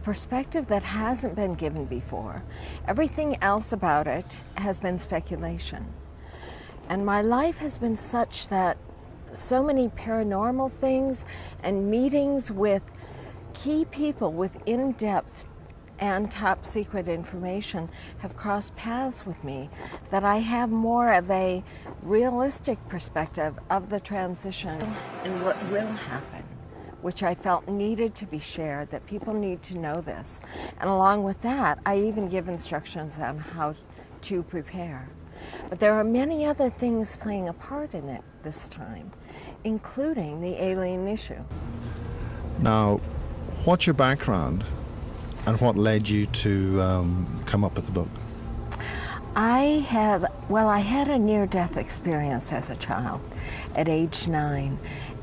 Perspective that hasn't been given before. Everything else about it has been speculation. And my life has been such that so many paranormal things and meetings with key people with in-depth and top secret information have crossed paths with me, that I have more of a realistic perspective of the transition and what will happen, which I felt needed to be shared, that people need to know this. And along with that, I even give instructions on how to prepare. But there are many other things playing a part in it this time, including the alien issue. Now, what's your background and what led you to come up with the book? I had a near-death experience as a child at age 9.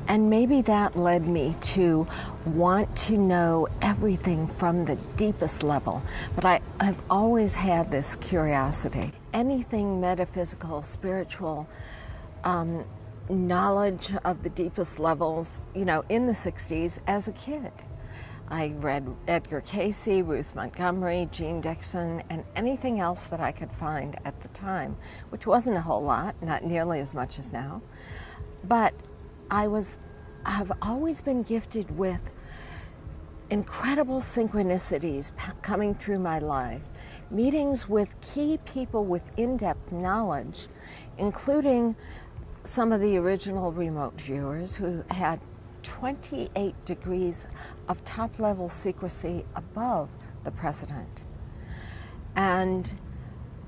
And maybe that led me to want to know everything from the deepest level. But I've always had this curiosity. Anything metaphysical, spiritual, knowledge of the deepest levels, in the 60s as a kid. I read Edgar Cayce, Ruth Montgomery, Jean Dixon, and anything else that I could find at the time, which wasn't a whole lot, not nearly as much as now. But I've always been gifted with incredible synchronicities coming through my life, meetings with key people with in-depth knowledge, including some of the original remote viewers who had 28 degrees of top-level secrecy above the president. And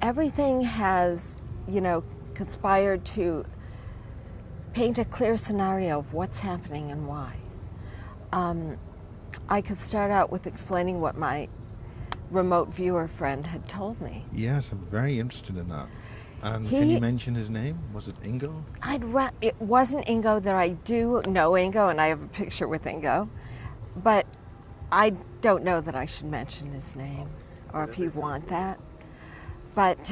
everything has, conspired to paint a clear scenario of what's happening and why. I could start out with explaining what my remote viewer friend had told me. Yes, I'm very interested in that. And can you mention his name? Was it Ingo? It wasn't Ingo. That I do know Ingo, and I have a picture with Ingo. But I don't know that I should mention his name, or if you want that. But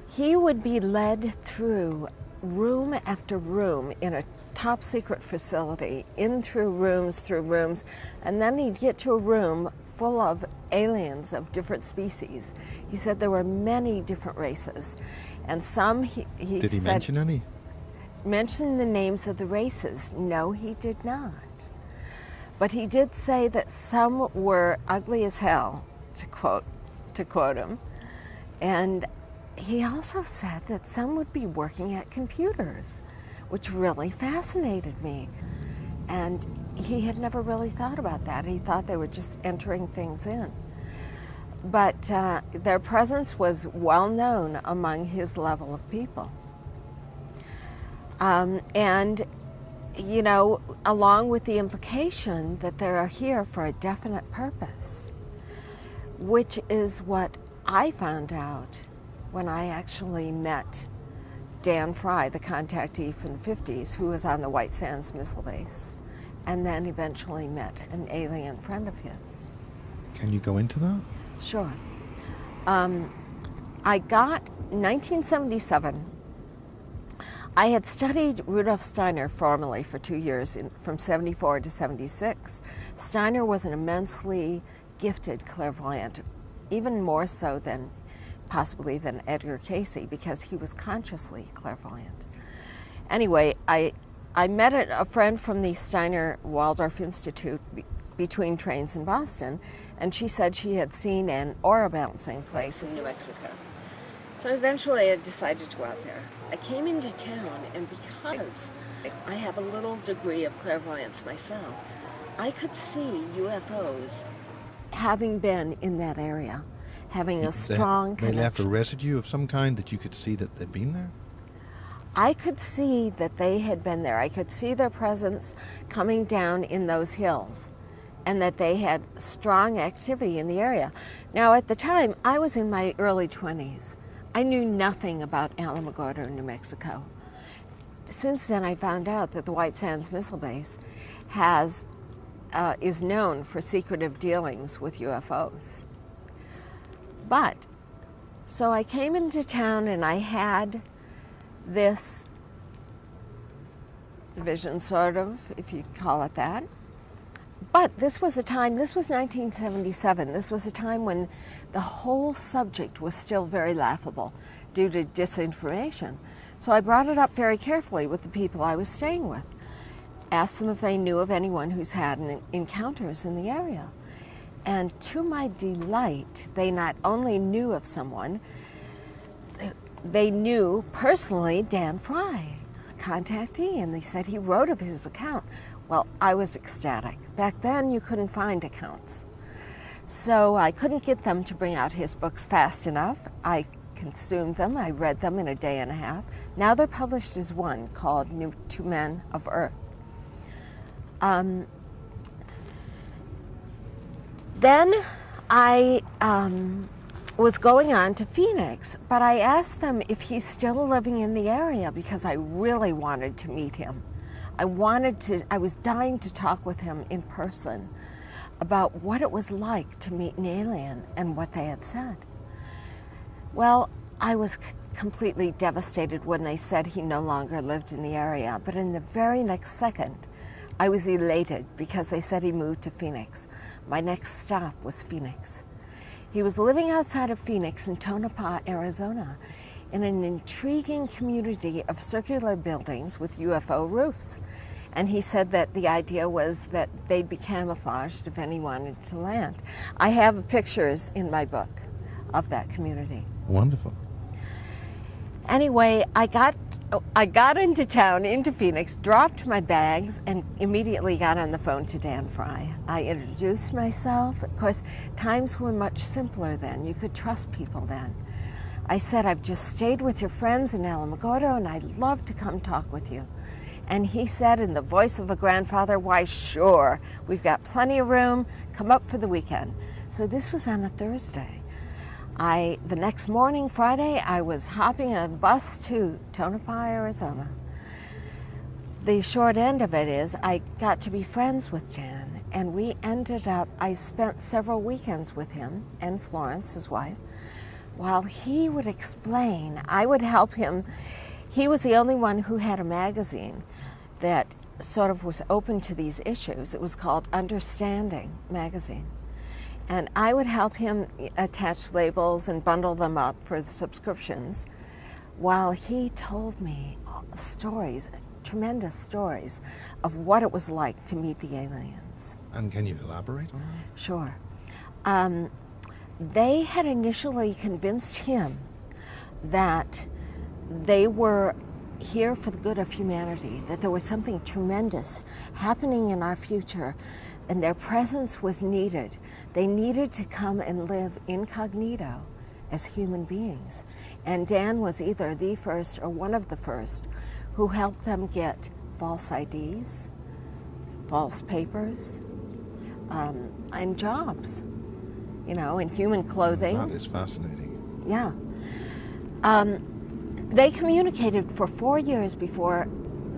he would be led through room after room in a top secret facility, through rooms, and then he'd get to a room full of aliens of different species. He said there were many different races, and some he Did he mention any? Mention the names of the races. No, he did not. But he did say that some were ugly as hell, to quote him, and he also said that some would be working at computers, which really fascinated me. And he had never really thought about that. He thought they were just entering things in. But their presence was well known among his level of people. And, along with the implication that they are here for a definite purpose, which is what I found out when I actually met Dan Fry, the contactee from the 50s, who was on the White Sands Missile Base, and then eventually met an alien friend of his. Can you go into that? Sure. I got 1977. I had studied Rudolf Steiner formally for 2 years, from 74 to 76. Steiner was an immensely gifted clairvoyant, even more so than Edgar Cayce, because he was consciously clairvoyant. Anyway, I met a friend from the Steiner Waldorf Institute between trains in Boston, and she said she had seen an aura bouncing place in New Mexico. So eventually I decided to go out there. I came into town, and because I have a little degree of clairvoyance myself, I could see UFOs having been in that area, having a strong connection. They left a residue of some kind that you could see that they'd been there? I could see that they had been there. I could see their presence coming down in those hills, and that they had strong activity in the area. Now, at the time, I was in my early 20s. I knew nothing about Alamogordo, New Mexico. Since then, I found out that the White Sands Missile Base is known for secretive dealings with UFOs. But, so I came into town and I had this vision, sort of, if you call it that. But this was a time, this was 1977, this was a time when the whole subject was still very laughable due to disinformation. So I brought it up very carefully with the people I was staying with. Asked them if they knew of anyone who's had encounters in the area. And to my delight, they not only knew of someone, they knew personally Dan Fry, a contactee, and they said he wrote of his account. Well, I was ecstatic. Back then, you couldn't find accounts. So I couldn't get them to bring out his books fast enough. I consumed them. I read them in a day and a half. Now they're published as one called New Two Men of Earth. Then I was going on to Phoenix, but I asked them if he's still living in the area because I really wanted to meet him. I was dying to talk with him in person about what it was like to meet an alien and what they had said. Well, I was completely devastated when they said he no longer lived in the area, but in the very next second, I was elated because they said he moved to Phoenix. My next stop was Phoenix. He was living outside of Phoenix in Tonopah, Arizona, in an intriguing community of circular buildings with UFO roofs. And he said that the idea was that they'd be camouflaged if anyone wanted to land. I have pictures in my book of that community. Wonderful. Anyway, I got into town, into Phoenix, dropped my bags, and immediately got on the phone to Dan Fry. I introduced myself. Of course, times were much simpler then. You could trust people then. I said, I've just stayed with your friends in Alamogordo, and I'd love to come talk with you. And he said in the voice of a grandfather, why, sure, we've got plenty of room. Come up for the weekend. So this was on a Thursday. The next morning, Friday, I was hopping a bus to Tonopah, Arizona. The short end of it is I got to be friends with Dan, and we ended up, I spent several weekends with him and Florence, his wife. While he would explain, I would help him. He was the only one who had a magazine that sort of was open to these issues. It was called Understanding Magazine. And I would help him attach labels and bundle them up for the subscriptions while he told me stories, tremendous stories, of what it was like to meet the aliens. And can you elaborate on that? Sure. They had initially convinced him that they were here for the good of humanity, that there was something tremendous happening in our future, and their presence was needed. They needed to come and live incognito as human beings. And Dan was either the first or one of the first who helped them get false IDs, false papers, and jobs, you know, in human clothing. That is fascinating. Yeah. They communicated for 4 years before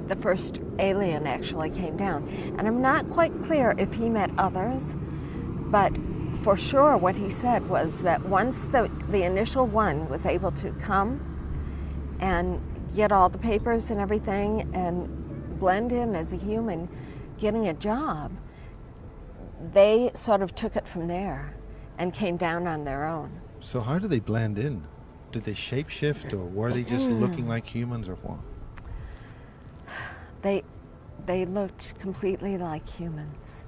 the first alien actually came down. And I'm not quite clear if he met others, but for sure what he said was that once the initial one was able to come and get all the papers and everything and blend in as a human getting a job, they sort of took it from there and came down on their own. So how did they blend in? Did they shapeshift, or were they just looking like humans, or what? They looked completely like humans.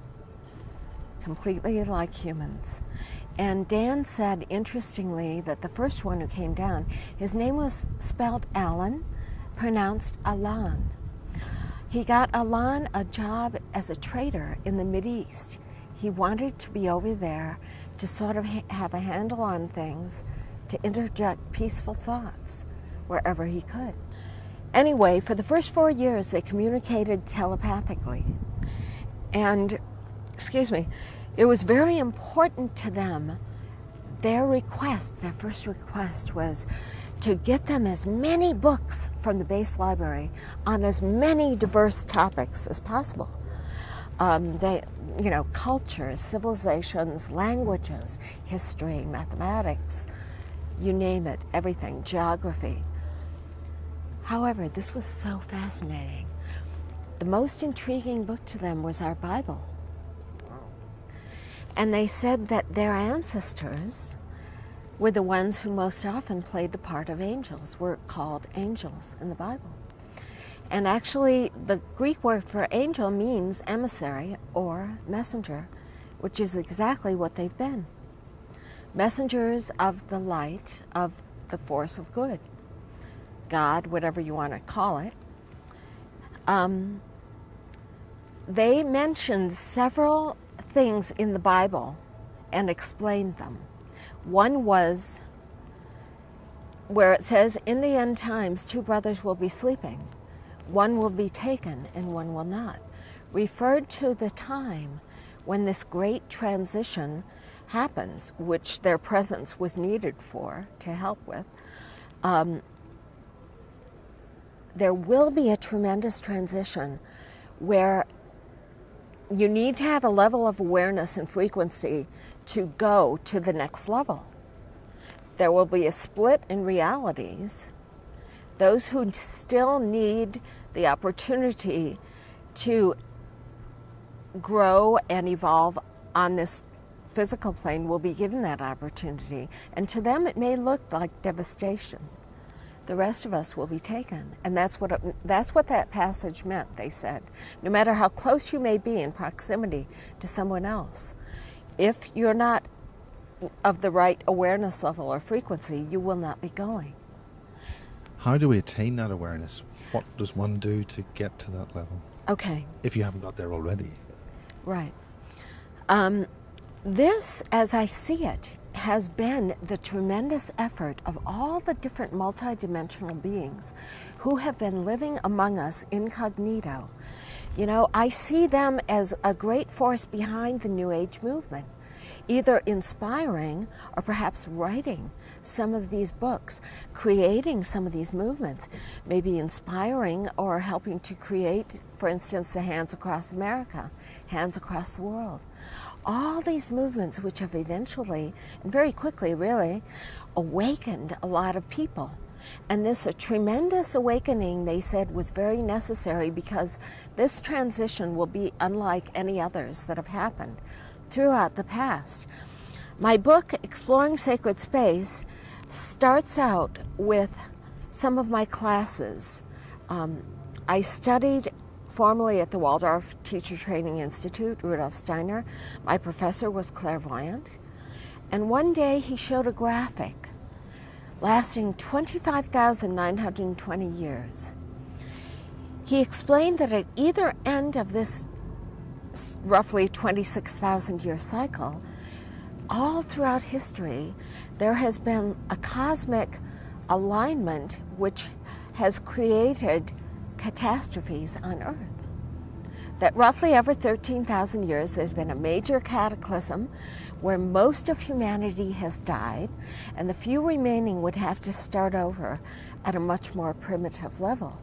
Completely like humans. And Dan said, interestingly, that the first one who came down, his name was spelled Alan, pronounced Alan. He got Alan a job as a trader in the Mideast. He wanted to be over there to sort of have a handle on things, to interject peaceful thoughts wherever he could. Anyway, for the first 4 years, they communicated telepathically. And, excuse me, it was very important to them. Their first request was to get them as many books from the base library on as many diverse topics as possible. Cultures, civilizations, languages, history, mathematics, you name it, everything, geography. However, this was so fascinating. The most intriguing book to them was our Bible. Wow. And they said that their ancestors were the ones who most often played the part of angels, were called angels in the Bible. And actually, the Greek word for angel means emissary or messenger, which is exactly what they've been. Messengers of the light, of the force of good. God, whatever you want to call it. They mentioned several things in the Bible and explained them. One was where it says, in the end times, two brothers will be sleeping. One will be taken and one will not. Referred to the time when this great transition happens, which their presence was needed for, to help with. There will be a tremendous transition where you need to have a level of awareness and frequency to go to the next level. There will be a split in realities. Those who still need the opportunity to grow and evolve on this physical plane will be given that opportunity. And to them it may look like devastation. The rest of us will be taken. And that's what that passage meant, they said. No matter how close you may be in proximity to someone else, if you're not of the right awareness level or frequency, you will not be going. How do we attain that awareness? What does one do to get to that level? Okay. If you haven't got there already. Right. This, as I see it, has been the tremendous effort of all the different multidimensional beings who have been living among us incognito. You know, I see them as a great force behind the New Age movement, either inspiring or perhaps writing some of these books, creating some of these movements, maybe inspiring or helping to create, for instance, the Hands Across America, Hands Across the World. All these movements which have eventually, and very quickly really, awakened a lot of people. And this tremendous awakening, they said, was very necessary because this transition will be unlike any others that have happened throughout the past. My book, Exploring Sacred Space, starts out with some of my classes. I studied formerly at the Waldorf Teacher Training Institute, Rudolf Steiner. My professor was clairvoyant. And one day he showed a graphic lasting 25,920 years. He explained that at either end of this roughly 26,000 year cycle, all throughout history, there has been a cosmic alignment which has created catastrophes on Earth. That roughly every 13,000 years there's been a major cataclysm where most of humanity has died, and the few remaining would have to start over at a much more primitive level.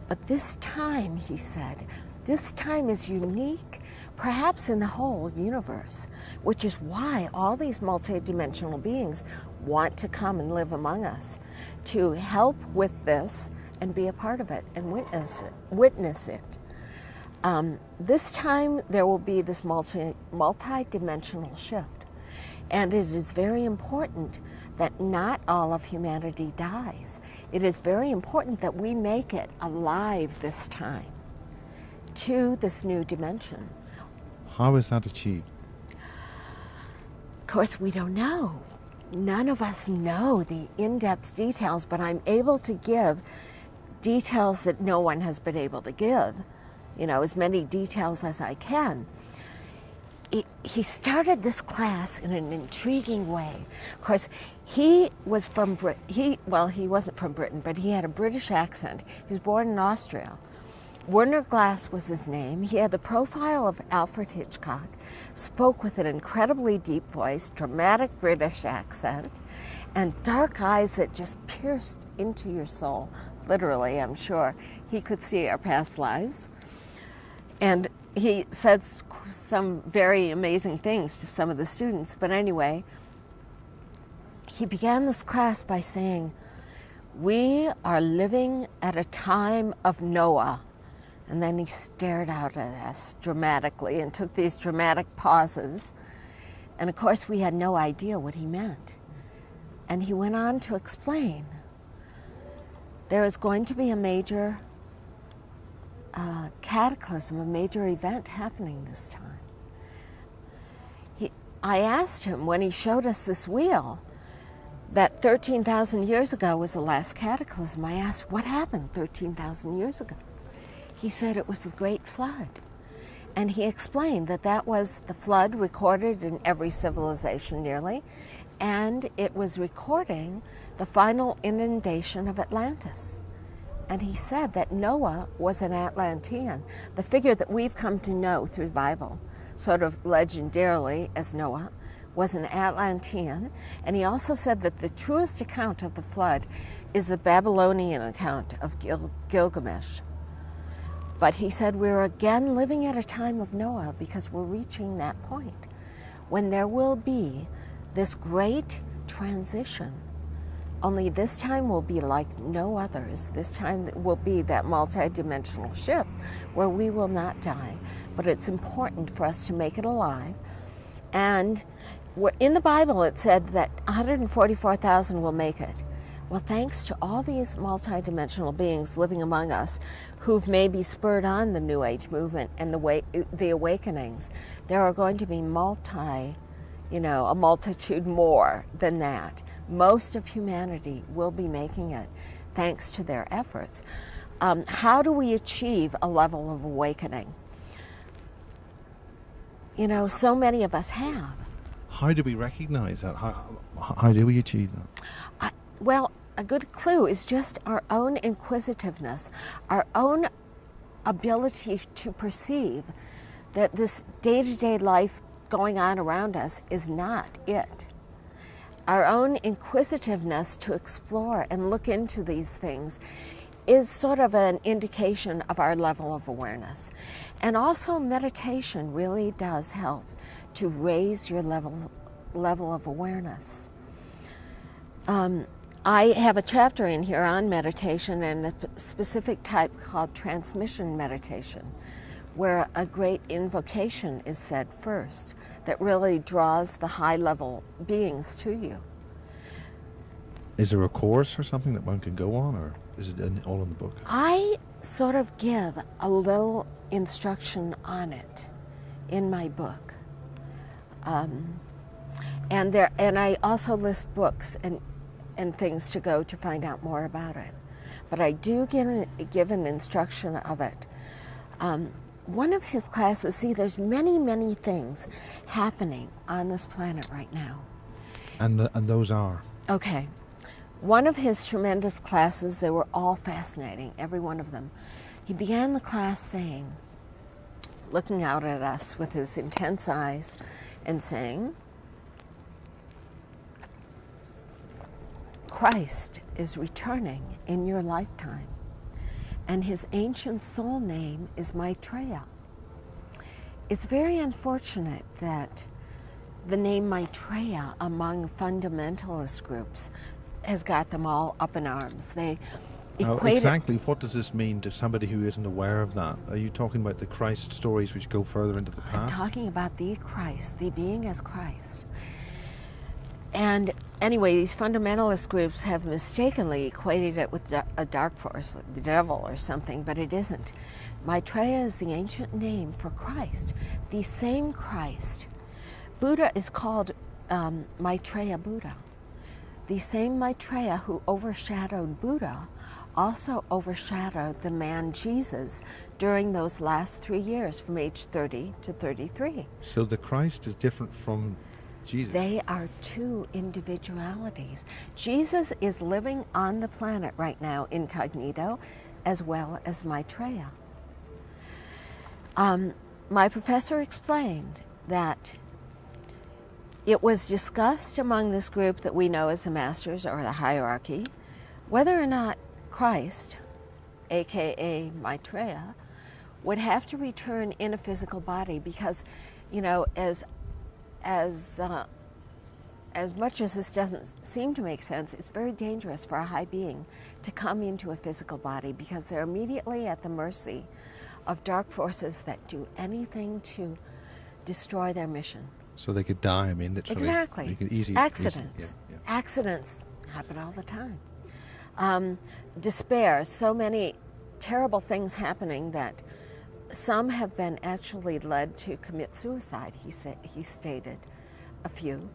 But this time, he said, this time is unique, perhaps in the whole universe, which is why all these multidimensional beings want to come and live among us, to help with this and be a part of it and witness it. This time there will be this multi-dimensional shift. And it is very important that not all of humanity dies. It is very important that we make it alive this time to this new dimension. How is that achieved? Of course, we don't know. None of us know the in-depth details, but I'm able to give details that no one has been able to give, you know, as many details as I can. He started this class in an intriguing way. Of course, he was from he wasn't from Britain, but he had a British accent. He was born in Austria. Werner Glass was his name. He had the profile of Alfred Hitchcock, spoke with an incredibly deep voice, dramatic British accent, and dark eyes that just pierced into your soul. Literally, I'm sure. He could see our past lives. And he said some very amazing things to some of the students. But anyway, he began this class by saying, "We are living at a time of Noah." And then he stared out at us dramatically and took these dramatic pauses And of course, we had no idea what he meant. And he went on to explain there is going to be a major cataclysm, a major event happening this time. I asked him when he showed us this wheel that 13,000 years ago was the last cataclysm. I asked, what happened 13,000 years ago? He said it was the Great Flood. And he explained that that was the flood recorded in every civilization nearly, and it was recording the final inundation of Atlantis. And he said that Noah was an Atlantean, the figure that we've come to know through the Bible, sort of legendarily as Noah, was an Atlantean. And he also said that the truest account of the flood is the Babylonian account of Gilgamesh. But he said we're again living at a time of Noah because we're reaching that point when there will be this great transition. Only this time will be like no others. This time will be that multidimensional shift where we will not die. But it's important for us to make it alive. And in the Bible it said that 144,000 will make it. Well, thanks to all these multidimensional beings living among us who've maybe spurred on the New Age movement and the awakenings, there are going to be a multitude more than that. Most of humanity will be making it thanks to their efforts. How do we achieve a level of awakening? So many of us have. How do we recognize that? How do we achieve that? Well, a good clue is just our own inquisitiveness, our own ability to perceive that this day-to-day life going on around us is not it. Our own inquisitiveness to explore and look into these things is sort of an indication of our level of awareness. And also meditation really does help to raise your level of awareness. I have a chapter in here on meditation and a specific type called transmission meditation, where a great invocation is said first that really draws the high-level beings to you. Is there a course or something that one can go on, or is it all in the book? I sort of give a little instruction on it in my book. And I also list books and things to go to find out more about it. But I do give an instruction of it. One of his classes, there's many, many things happening on this planet right now. And those are? Okay. One of his tremendous classes, they were all fascinating, every one of them. He began the class saying, looking out at us with his intense eyes and saying, Christ is returning in your lifetime, and his ancient soul name is Maitreya. It's very unfortunate that the name Maitreya among fundamentalist groups has got them all up in arms. They equate exactly. What does this mean to somebody who isn't aware of that? Are you talking about the Christ stories which go further into the past? I'm talking about the Christ, the being as Christ. And anyway, these fundamentalist groups have mistakenly equated it with a dark force, the devil or something, but it isn't. Maitreya is the ancient name for Christ, the same Christ. Buddha is called Maitreya Buddha. The same Maitreya who overshadowed Buddha also overshadowed the man Jesus during those last 3 years from age 30 to 33. So the Christ is different from Jesus. They are two individualities. Jesus is living on the planet right now incognito, as well as Maitreya. My professor explained that it was discussed among this group that we know as the Masters or the hierarchy, whether or not Christ, aka Maitreya, would have to return in a physical body because, as much as this doesn't seem to make sense, it's very dangerous for a high being to come into a physical body because they're immediately at the mercy of dark forces that do anything to destroy their mission. So they could die. I mean, literally. Exactly. You can easily Accidents. Yeah. Accidents happen all the time. Despair, so many terrible things happening that some have been actually led to commit suicide, he stated a few.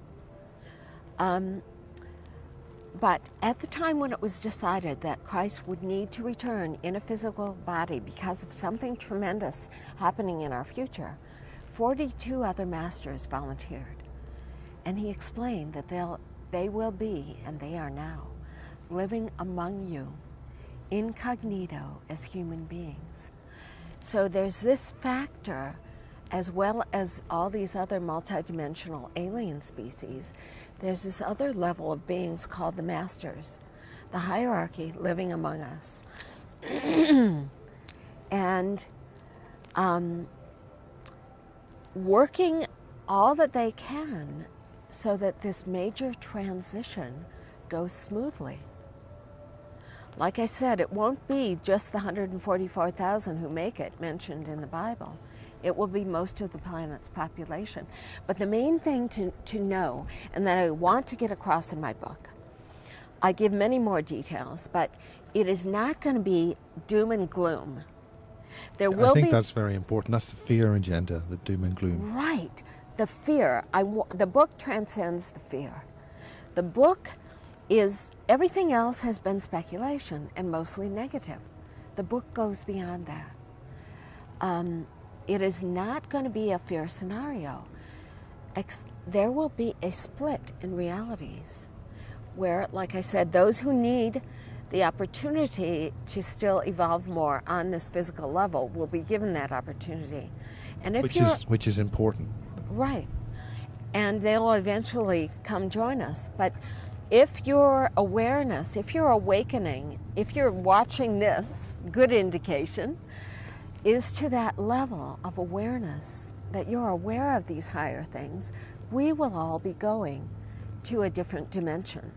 But at the time when it was decided that Christ would need to return in a physical body because of something tremendous happening in our future, 42 other masters volunteered. And he explained that they will be, and they are now, living among you incognito as human beings. So there's this factor, as well as all these other multidimensional alien species, there's this other level of beings called the masters, the hierarchy living among us. And working all that they can so that this major transition goes smoothly. Like I said, it won't be just the 144,000 who make it mentioned in the Bible. It will be most of the planet's population. But the main thing to know, and that I want to get across in my book, I give many more details, but it is not going to be doom and gloom. There will be. I think that's very important. That's the fear agenda, the doom and gloom. Right. The fear. The book transcends the fear. The book is, everything else has been speculation and mostly negative. The book goes beyond that. It is not going to be a fear scenario. There will be a split in realities where, like I said, those who need the opportunity to still evolve more on this physical level will be given that opportunity. And if which is important. Right. And they'll eventually come join us. But if your awareness, if you're awakening, if you're watching this, good indication, is to that level of awareness, that you're aware of these higher things, we will all be going to a different dimension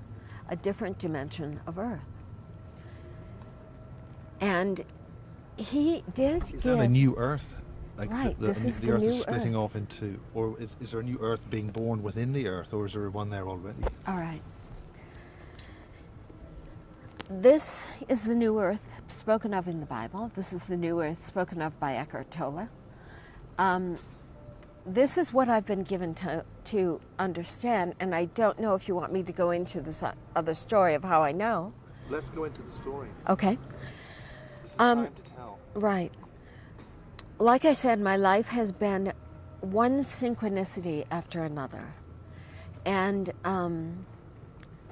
of Earth. And he did Is that a new Earth? Like right, this is the Earth new is splitting Earth. off into, or is there a new Earth being born within the Earth, or is there one there already? All right. This is the new Earth spoken of in the Bible. This is the new Earth spoken of by Eckhart Tolle. This is what I've been given to understand, and I don't know if you want me to go into this other story of how I know. Let's go into the story. Okay. This is time to tell. Right. Like I said, my life has been one synchronicity after another. And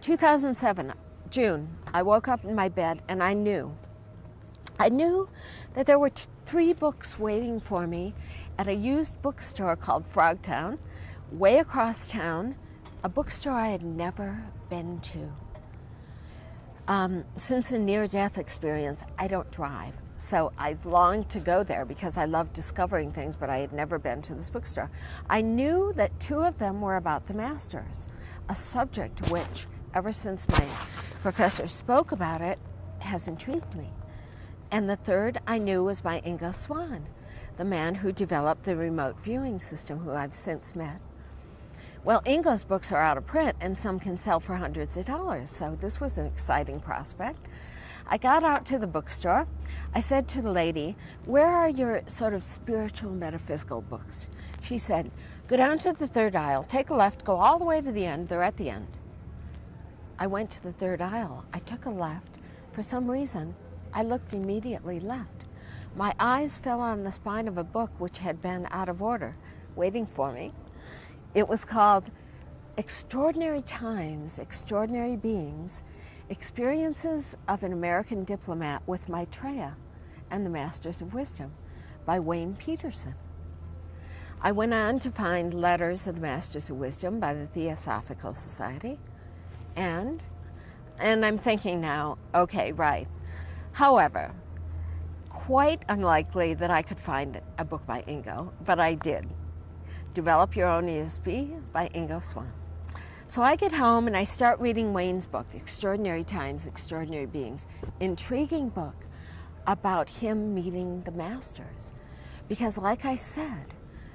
2007, June, I woke up in my bed and I knew that there were 3 books waiting for me at a used bookstore called Frogtown, way across town, a bookstore I had never been to. Since a near-death experience, I don't drive. So I've longed to go there because I love discovering things, but I had never been to this bookstore. I knew that 2 of them were about the masters, a subject which, ever since my professor spoke about it, has intrigued me. And the 3rd I knew was by Ingo Swann, the man who developed the remote viewing system, who I've since met. Well, Ingo's books are out of print, and some can sell for hundreds of dollars, so this was an exciting prospect. I got out to the bookstore. I said to the lady, "Where are your sort of spiritual metaphysical books?" She said, "Go down to the 3rd aisle, take a left, go all the way to the end, they're at the end." I went to the 3rd aisle. I took a left. For some reason, I looked immediately left. My eyes fell on the spine of a book which had been out of order, waiting for me. It was called Extraordinary Times, Extraordinary Beings, Experiences of an American Diplomat with Maitreya and the Masters of Wisdom by Wayne Peterson. I went on to find Letters of the Masters of Wisdom by the Theosophical Society, and I'm thinking now, okay, right. However, quite unlikely that I could find a book by Ingo, but I did. Develop Your Own ESP by Ingo Swann. So I get home and I start reading Wayne's book, Extraordinary Times, Extraordinary Beings. Intriguing book about him meeting the masters. Because like I said,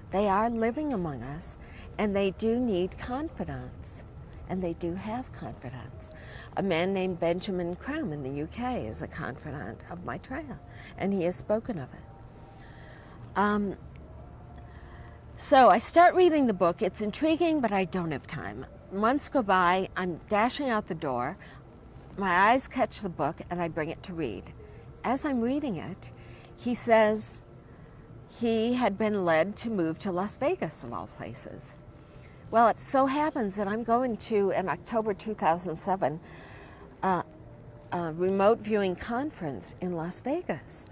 they are living among us And they do need confidants, and they do have confidants. A man named Benjamin Crumb in the UK is a confidant of Maitreya, and he has spoken of it. So I start reading the book. It's intriguing, but I don't have time. Months go by, I'm dashing out the door. My eyes catch the book, and I bring it to read. As I'm reading it, he says he had been led to move to Las Vegas, of all places. Well, it so happens that I'm going to an October 2007 remote viewing conference in Las Vegas.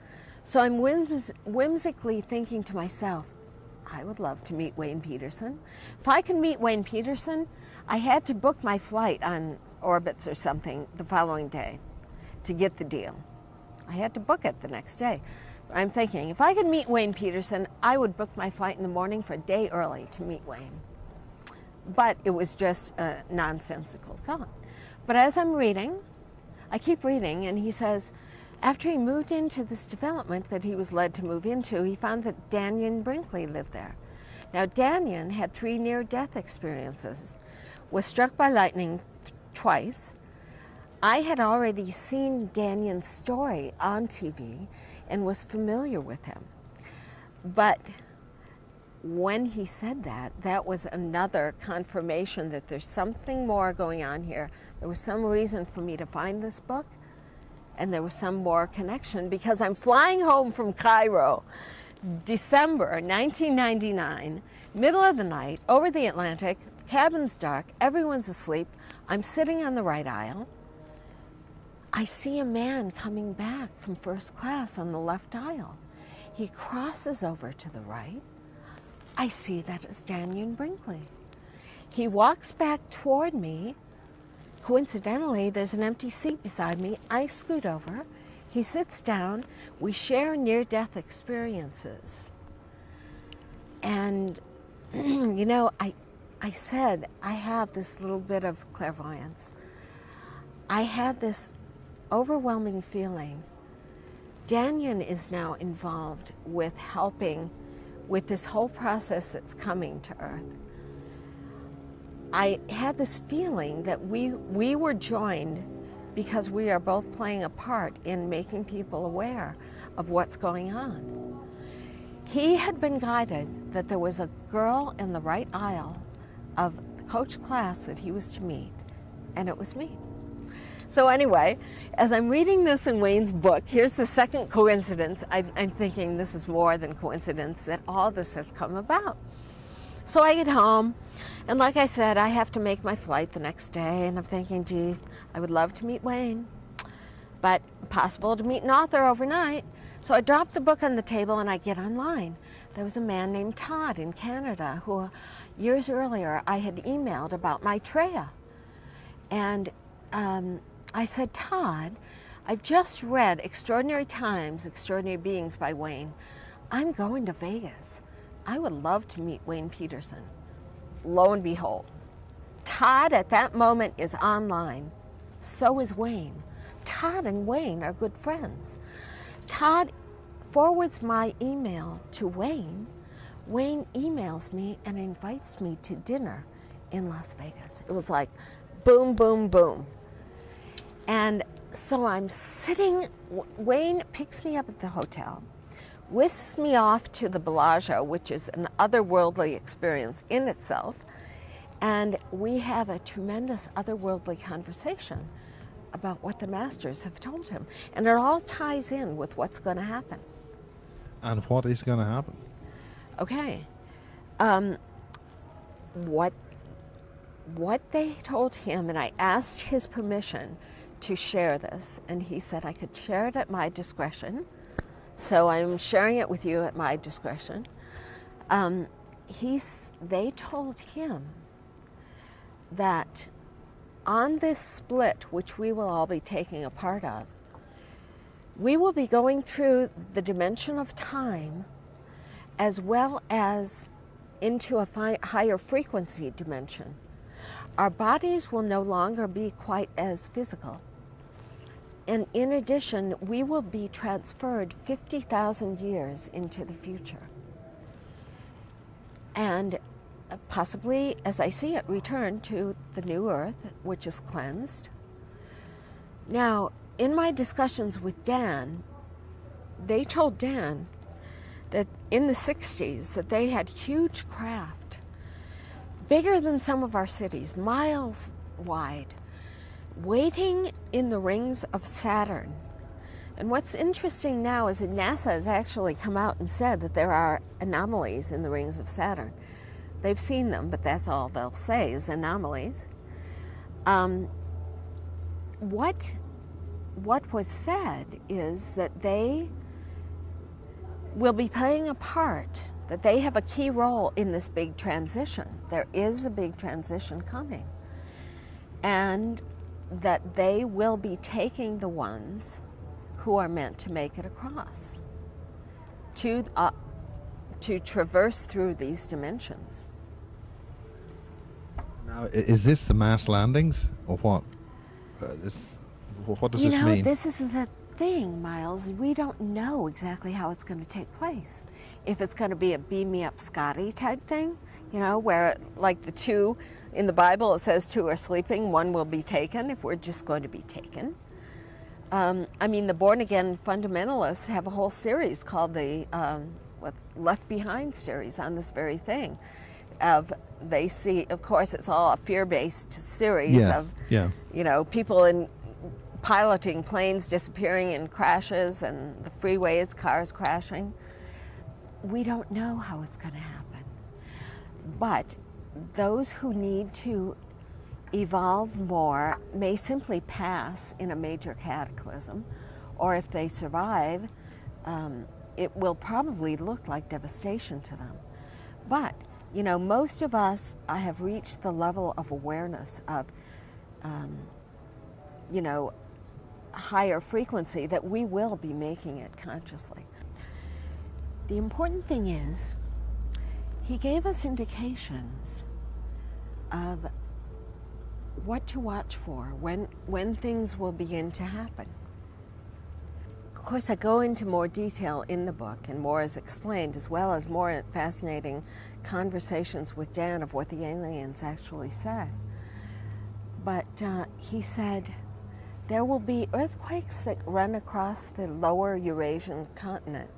So I'm whimsically thinking to myself, I would love to meet Wayne Peterson. If I can meet Wayne Peterson, I had to book my flight on Orbitz or something the following day to get the deal. I had to book it the next day. But I'm thinking, if I could meet Wayne Peterson, I would book my flight in the morning for a day early to meet Wayne. But it was just a nonsensical thought. But as I'm reading, I keep reading, and he says, after he moved into this development that he was led to move into, he found that Dannion Brinkley lived there. Now, Dannion had 3 near-death experiences, was struck by lightning twice. I had already seen Dannion's story on TV and was familiar with him. But when he said that, that was another confirmation that there's something more going on here. There was some reason for me to find this book, and there was some more connection, because I'm flying home from Cairo, December 1999, middle of the night, over the Atlantic, the cabin's dark, everyone's asleep, I'm sitting on the right aisle. I see a man coming back from first class on the left aisle. He crosses over to the right. I see that it's Dannion Brinkley. He walks back toward me. Coincidentally, there's an empty seat beside me. I scoot over. He sits down. We share near-death experiences. And, you know, I said I have this little bit of clairvoyance. I had this overwhelming feeling. Dannion is now involved with helping with this whole process that's coming to Earth. I had this feeling that we were joined because we are both playing a part in making people aware of what's going on. He had been guided that there was a girl in the right aisle of the coach class that he was to meet, and it was me. So anyway, as I'm reading this in Wayne's book, here's the second coincidence. I'm thinking this is more than coincidence, that all this has come about. So I get home, and like I said, I have to make my flight the next day, and I'm thinking, gee, I would love to meet Wayne, but impossible to meet an author overnight. So I drop the book on the table and I get online. There was a man named Todd in Canada who years earlier I had emailed about Maitreya. And I said, Todd, I've just read Extraordinary Times, Extraordinary Beings by Wayne. I'm going to Vegas. I would love to meet Wayne Peterson. Lo and behold, Todd at that moment is online. So is Wayne. Todd and Wayne are good friends. Todd forwards my email to Wayne. Wayne emails me and invites me to dinner in Las Vegas. It was like boom, boom, boom. And so I'm sitting, Wayne picks me up at the hotel, whisks me off to the Bellagio, which is an otherworldly experience in itself, and we have a tremendous otherworldly conversation about what the masters have told him. And it all ties in with what's going to happen. And what is going to happen? Okay. What they told him, and I asked his permission to share this, and he said I could share it at my discretion. So I'm sharing it with you at my discretion. They told him that on this split, which we will all be taking a part of, we will be going through the dimension of time as well as into a higher frequency dimension. Our bodies will no longer be quite as physical. And in addition, we will be transferred 50,000 years into the future. And possibly, as I see it, return to the new earth, which is cleansed. Now, in my discussions with Dan, they told Dan that in the 60s that they had huge craft, bigger than some of our cities, miles wide, waiting in the rings of Saturn. And what's interesting now is that NASA has actually come out and said that there are anomalies in the rings of Saturn. They've seen them, but that's all they'll say is anomalies. What was said is that they will be playing a part, that they have a key role in this big transition. There is a big transition coming. And that they will be taking the ones who are meant to make it across, to traverse through these dimensions. Now, is this the mass landings, or what? What does this mean? This is the thing, Miles. We don't know exactly how it's going to take place. If it's going to be a beam me up Scotty type thing, where like the two in the Bible, it says two are sleeping, one will be taken, if we're just going to be taken. The born-again fundamentalists have a whole series called the what's Left Behind series on this very thing. They see, of course, it's all a fear-based series of people in piloting planes disappearing in crashes and the freeways, cars crashing. We don't know how it's going to happen. But those who need to evolve more may simply pass in a major cataclysm, or if they survive, it will probably look like devastation to them. But, most of us have reached the level of awareness of, higher frequency that we will be making it consciously. The important thing is, he gave us indications of what to watch for, when things will begin to happen. Of course, I go into more detail in the book, and more is explained, as well as more fascinating conversations with Dan of what the aliens actually said. But he said, there will be earthquakes that run across the lower Eurasian continent.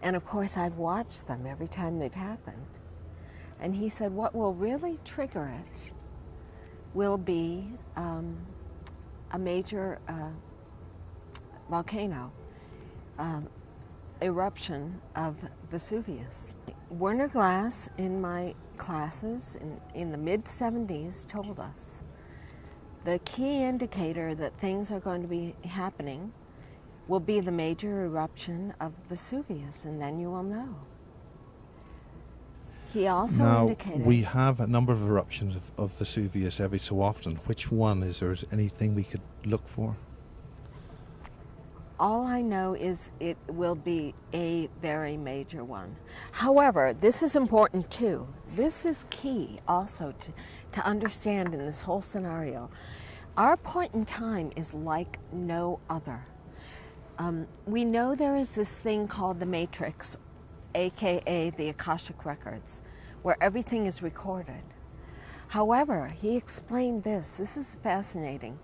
And of course, I've watched them every time they've happened. And he said, what will really trigger it will be a major volcano eruption of Vesuvius. Werner Glass, in my classes in the mid-70s, told us the key indicator that things are going to be happening will be the major eruption of Vesuvius, and then you will know. He also indicated... we have a number of eruptions of Vesuvius every so often. Which one? Is there anything we could look for? All I know is it will be a very major one. However, this is important too. This is key also to understand in this whole scenario. Our point in time is like no other. We know there is this thing called the Matrix, aka the Akashic Records, where everything is recorded. However, he explained this is fascinating.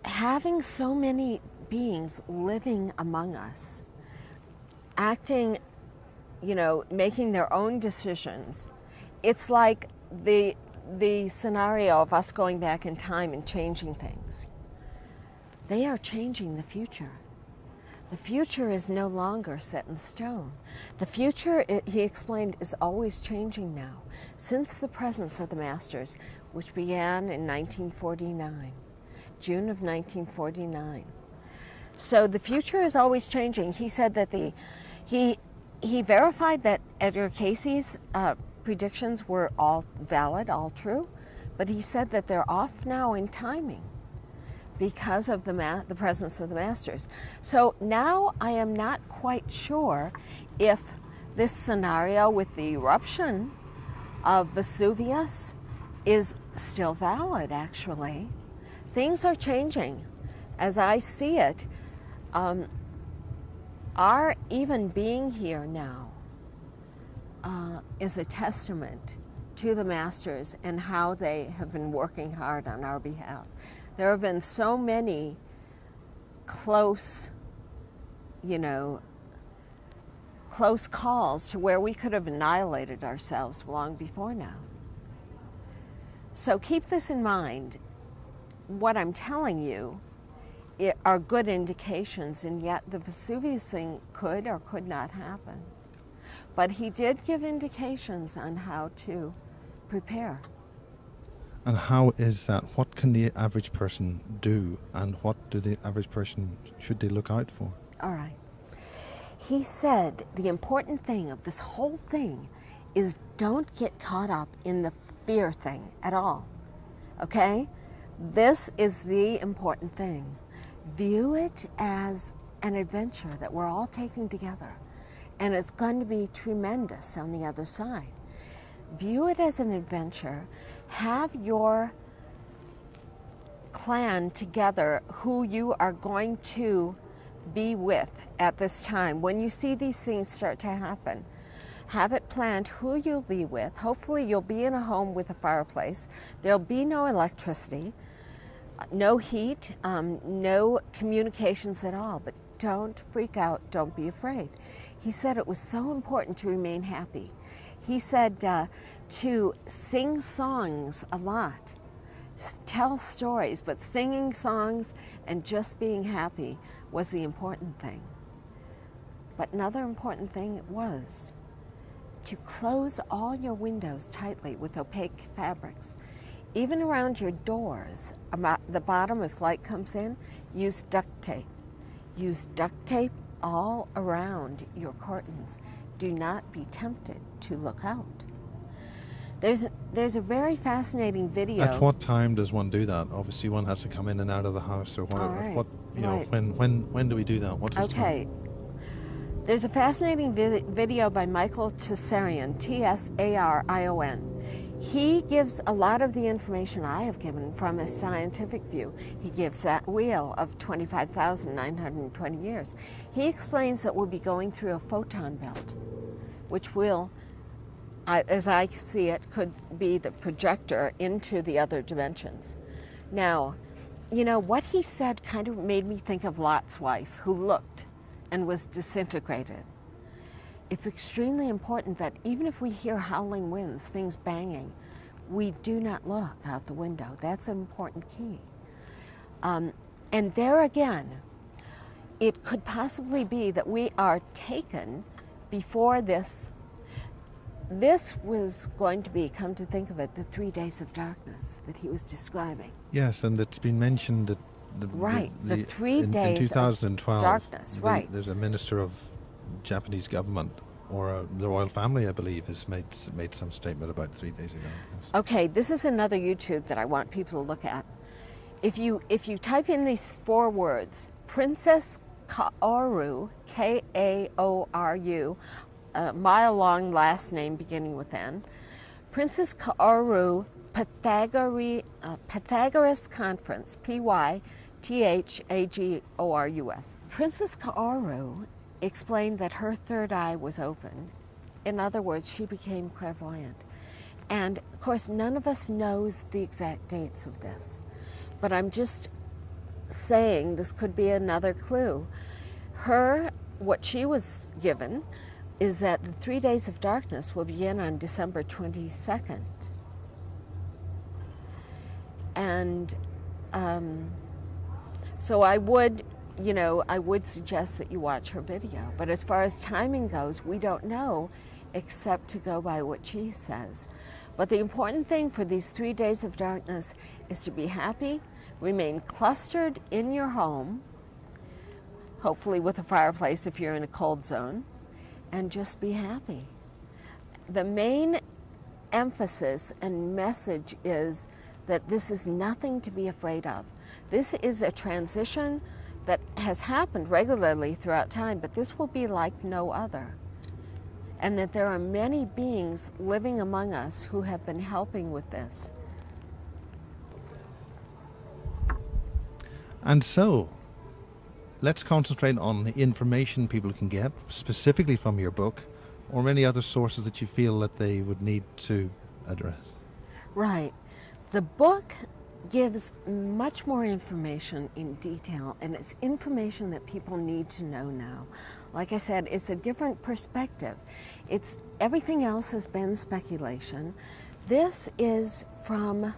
Having so many beings living among us, acting, making their own decisions, it's like the scenario of us going back in time and changing things. They are changing the future. The future is no longer set in stone. The future, he explained, is always changing now, since the presence of the Masters, which began in 1949, June of 1949. So the future is always changing. He said that he verified that Edgar Cayce's predictions were all valid, all true, but he said that they're off now in timing because of the presence of the Masters. So now I am not quite sure if this scenario with the eruption of Vesuvius is still valid, actually. Things are changing. As I see it, our even being here now is a testament to the masters and how they have been working hard on our behalf. There have been so many close, close calls to where we could have annihilated ourselves long before now. So keep this in mind. What I'm telling you are good indications, and yet the Vesuvius thing could or could not happen. But he did give indications on how to prepare. And how is that? What can the average person do, and what do the average person should they look out for? All right. He said the important thing of this whole thing is don't get caught up in the fear thing at all. Okay? This is the important thing. View it as an adventure that we're all taking together, and it's going to be tremendous on the other side. View it as an adventure. Have your clan together who you are going to be with at this time. When you see these things start to happen, have it planned who you'll be with. Hopefully you'll be in a home with a fireplace. There'll be no electricity, no heat, no communications at all, but don't freak out, don't be afraid. He said it was so important to remain happy. He said to sing songs a lot, tell stories, but singing songs and just being happy was the important thing. But another important thing was to close all your windows tightly with opaque fabrics. Even around your doors, the bottom, if light comes in, use duct tape. Use duct tape all around your curtains. Do not be tempted to look out. There's a very fascinating video. At what time does one do that? Obviously, one has to come in and out of the house, or what? Right. When do we do that? What's his time? There's a fascinating video by Michael Tsarion, Tsarion. He gives a lot of the information I have given from a scientific view. He gives that wheel of 25,920 years. He explains that we'll be going through a photon belt, which will, as I see it, could be the projector into the other dimensions. Now, what he said kind of made me think of Lot's wife, who looked and was disintegrated. It's extremely important that even if we hear howling winds, things banging, we do not look out the window. That's an important key. And there again, it could possibly be that we are taken before this. This was going to be, come to think of it, the 3 days of darkness that he was describing. Yes, and it's been mentioned that the 3 days in 2012, of darkness, right. There's a minister of Japanese government, or the royal family, I believe, has made some statement about 3 days ago. Yes. Okay, this is another YouTube that I want people to look at. If you type in these 4 words, Princess Kaoru, Kaoru, a mile-long last name beginning with N, Princess Kaoru Pythagoras Conference, Pythagorus. Princess Kaoru explained that her third eye was open. In other words, she became clairvoyant. And of course, none of us knows the exact dates of this, but I'm just saying this could be another clue. What she was given is that the 3 days of darkness will begin on December 22nd. And so I would suggest that you watch her video. But as far as timing goes, we don't know except to go by what she says. But the important thing for these 3 days of darkness is to be happy, remain clustered in your home, hopefully with a fireplace if you're in a cold zone, and just be happy. The main emphasis and message is that this is nothing to be afraid of. This is a transition that has happened regularly throughout time, but this will be like no other. And that there are many beings living among us who have been helping with this. And so, let's concentrate on the information people can get, specifically from your book, or any other sources that you feel that they would need to address. Right. The book gives much more information in detail, and it's information that people need to know now. Like I said, it's a different perspective. It's everything else has been speculation. This is from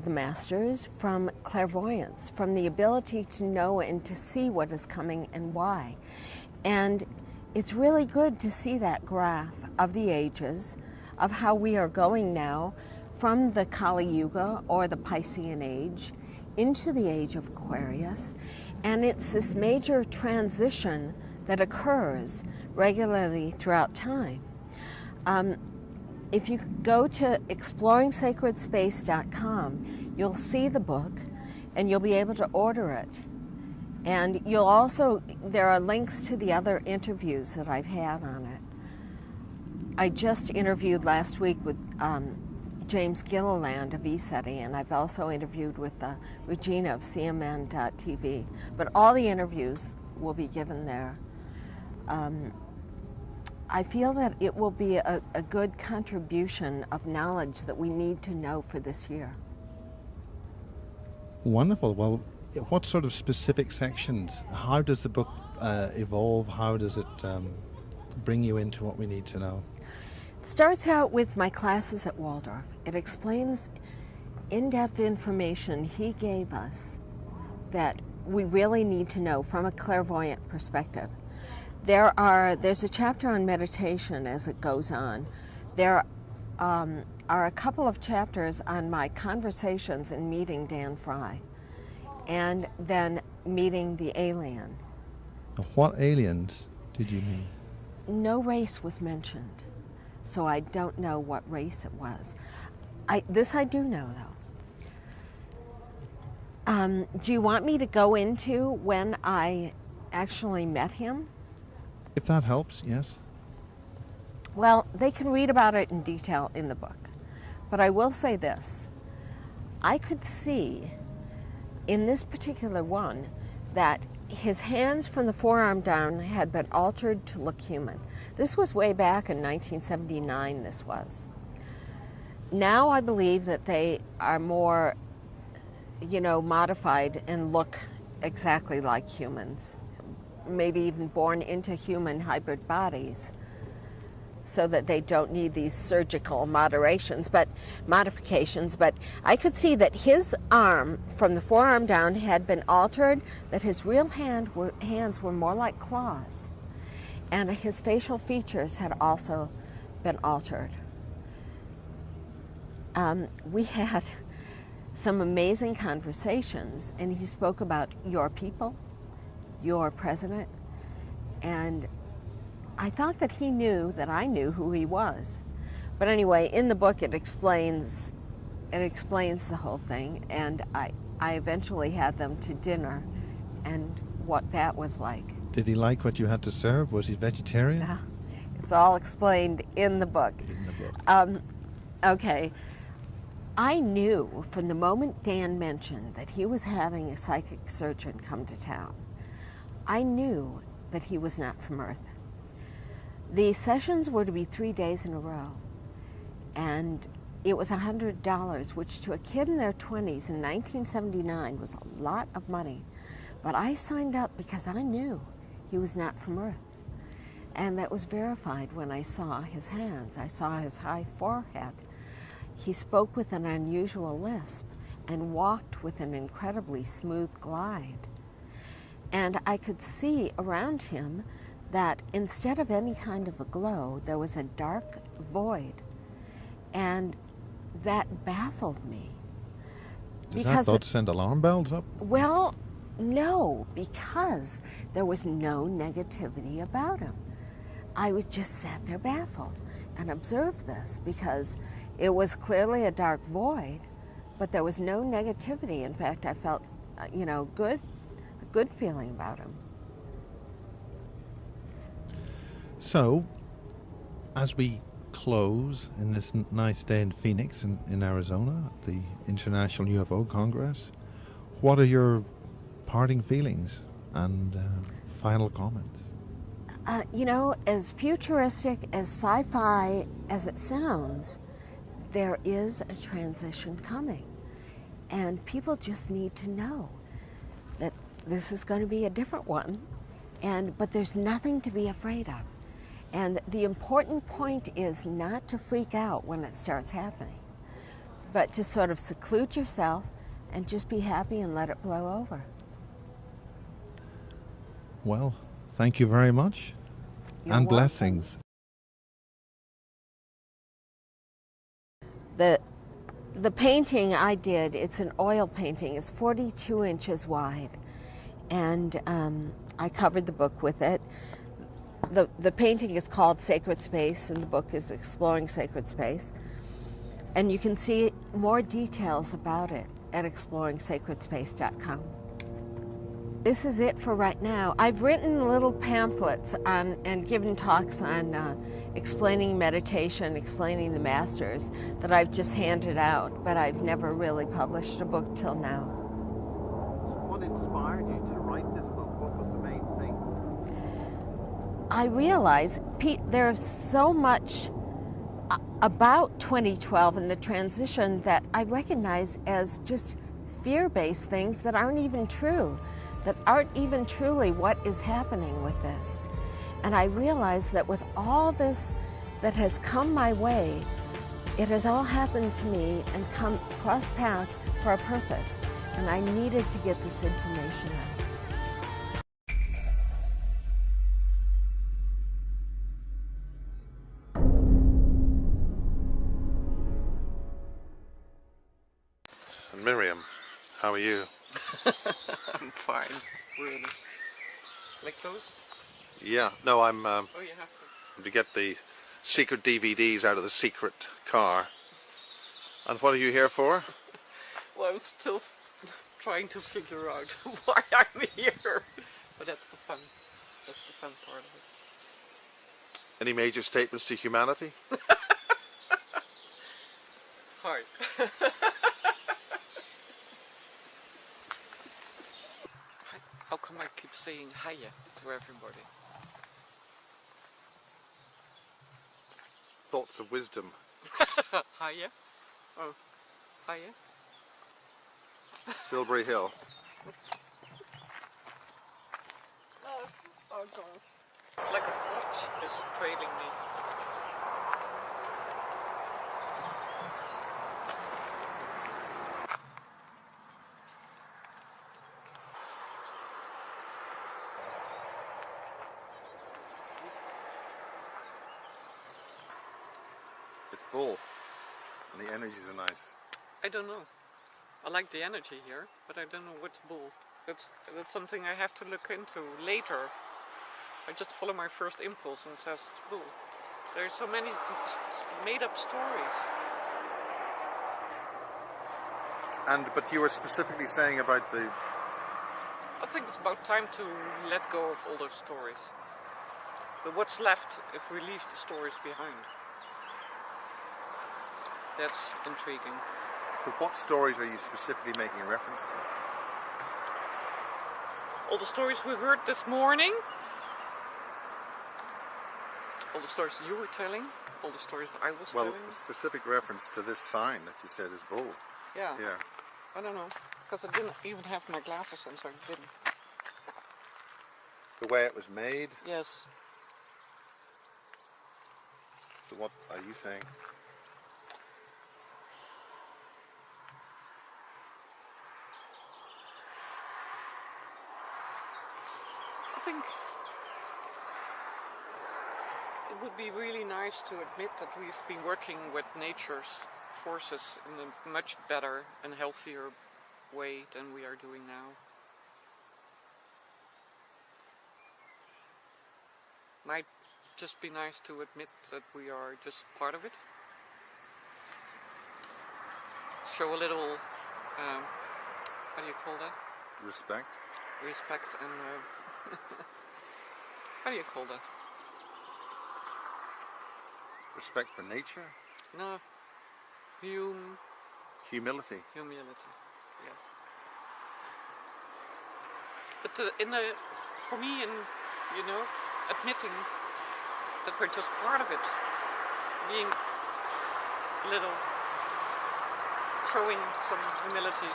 the masters, from clairvoyance, from the ability to know and to see what is coming and why. And it's really good to see that graph of the ages, of how we are going now from the Kali Yuga, or the Piscean age, into the age of Aquarius. And it's this major transition that occurs regularly throughout time. If you go to ExploringSacredSpace.com, you'll see the book and you'll be able to order it. And you'll also, there are links to the other interviews that I've had on it. I just interviewed last week with James Gilliland of ESETI, and I've also interviewed with Regina of CMN.TV. But all the interviews will be given there. I feel that it will be a good contribution of knowledge that we need to know for this year. Wonderful. Well, what sort of specific sections? How does the book evolve? How does it bring you into what we need to know? It starts out with my classes at Waldorf. It explains in-depth information he gave us that we really need to know from a clairvoyant perspective. There's a chapter on meditation as it goes on. There are a couple of chapters on my conversations in meeting Dan Fry, and then meeting the alien. What aliens did you meet? No race was mentioned, so I don't know what race it was. This I do know, though. Do you want me to go into when I actually met him? If that helps, yes. Well, they can read about it in detail in the book. But I will say this. I could see in this particular one that his hands from the forearm down had been altered to look human. This was way back in 1979, this was. Now I believe that they are more, modified and look exactly like humans. Maybe even born into human hybrid bodies, so that they don't need these surgical modifications. But I could see that his arm from the forearm down had been altered, that his real hands were more like claws, and his facial features had also been altered. We had some amazing conversations, and he spoke about your people, your president, and I thought that he knew that I knew who he was. But anyway, in the book it explains the whole thing, and I eventually had them to dinner and what that was like. Did he like what you had to serve? Was he vegetarian? Yeah, it's all explained in the book. Okay. I knew from the moment Dan mentioned that he was having a psychic surgeon come to town, I knew that he was not from Earth. The sessions were to be 3 days in a row, and it was $100, which to a kid in their 20s in 1979 was a lot of money. But I signed up because I knew he was not from Earth. And that was verified when I saw his hands. I saw his high forehead. He spoke with an unusual lisp and walked with an incredibly smooth glide. And I could see around him that instead of any kind of a glow, there was a dark void. And that baffled me. Does that not send alarm bells up? Well, no, because there was no negativity about him. I was just sat there baffled and observed this, because it was clearly a dark void, but there was no negativity. In fact, I felt, a good feeling about him. So, as we close in this nice day in Phoenix, in Arizona, at the International UFO Congress, what are your parting feelings and final comments? As futuristic, as sci-fi as it sounds, there is a transition coming. And people just need to know that this is going to be a different one, but there's nothing to be afraid of. And the important point is not to freak out when it starts happening, but to sort of seclude yourself and just be happy and let it blow over. Well, thank you very much. You're And welcome. blessings. The painting I did, it's an oil painting. It's 42 inches wide, and I covered the book with it. The painting is called Sacred Space, and the book is Exploring Sacred Space. And you can see more details about it at exploring-sacredspace.com. This is it for right now. I've written little pamphlets and given talks on explaining meditation, explaining the masters, that I've just handed out, but I've never really published a book till now. So what inspired you to write this book? What was the main thing? I realize there's so much about 2012 and the transition that I recognize as just fear-based things that aren't even true, that aren't even truly what is happening with this. And I realize that with all this that has come my way, it has all happened to me and come cross paths for a purpose. And I needed to get this information out. Miriam, how are you? I'm fine, really. Can I close? Yeah, no, I'm Oh, you have to get the secret DVDs out of the secret car. And what are you here for? to. Well, I'm still trying to figure out why I'm here. But that's the fun. That's the fun part of it. Any major statements to humanity? Hi. How come I keep saying hiya to everybody? Thoughts of wisdom. Hiya? Oh, hiya? Silbury Hill. Oh God. It's like a fox is trailing me. It's full. And the energies are nice. I don't know. I like the energy here, but I don't know what's bull. That's something I have to look into later. I just follow my first impulse and it says it's bull. There's so many made-up stories. But you were specifically saying about the... I think it's about time to let go of all those stories. But what's left if we leave the stories behind? That's intriguing. So what stories are you specifically making a reference to? All the stories we heard this morning, all the stories you were telling, all the stories that I was Well, telling. a specific reference to this sign that you said is bull. Yeah, Yeah. I don't know, because I didn't even have my glasses on, so I didn't. The way it was made. Yes, So what are you saying? I think it would be really nice to admit that we've been working with nature's forces in a much better and healthier way than we are doing now. Might just be nice to admit that we are just part of it. Show a little, how do you call that? Respect. Respect and, how do you call that? Respect for nature. No, Humility. humility, yes. But for me, admitting that we're just part of it, being a little showing some humility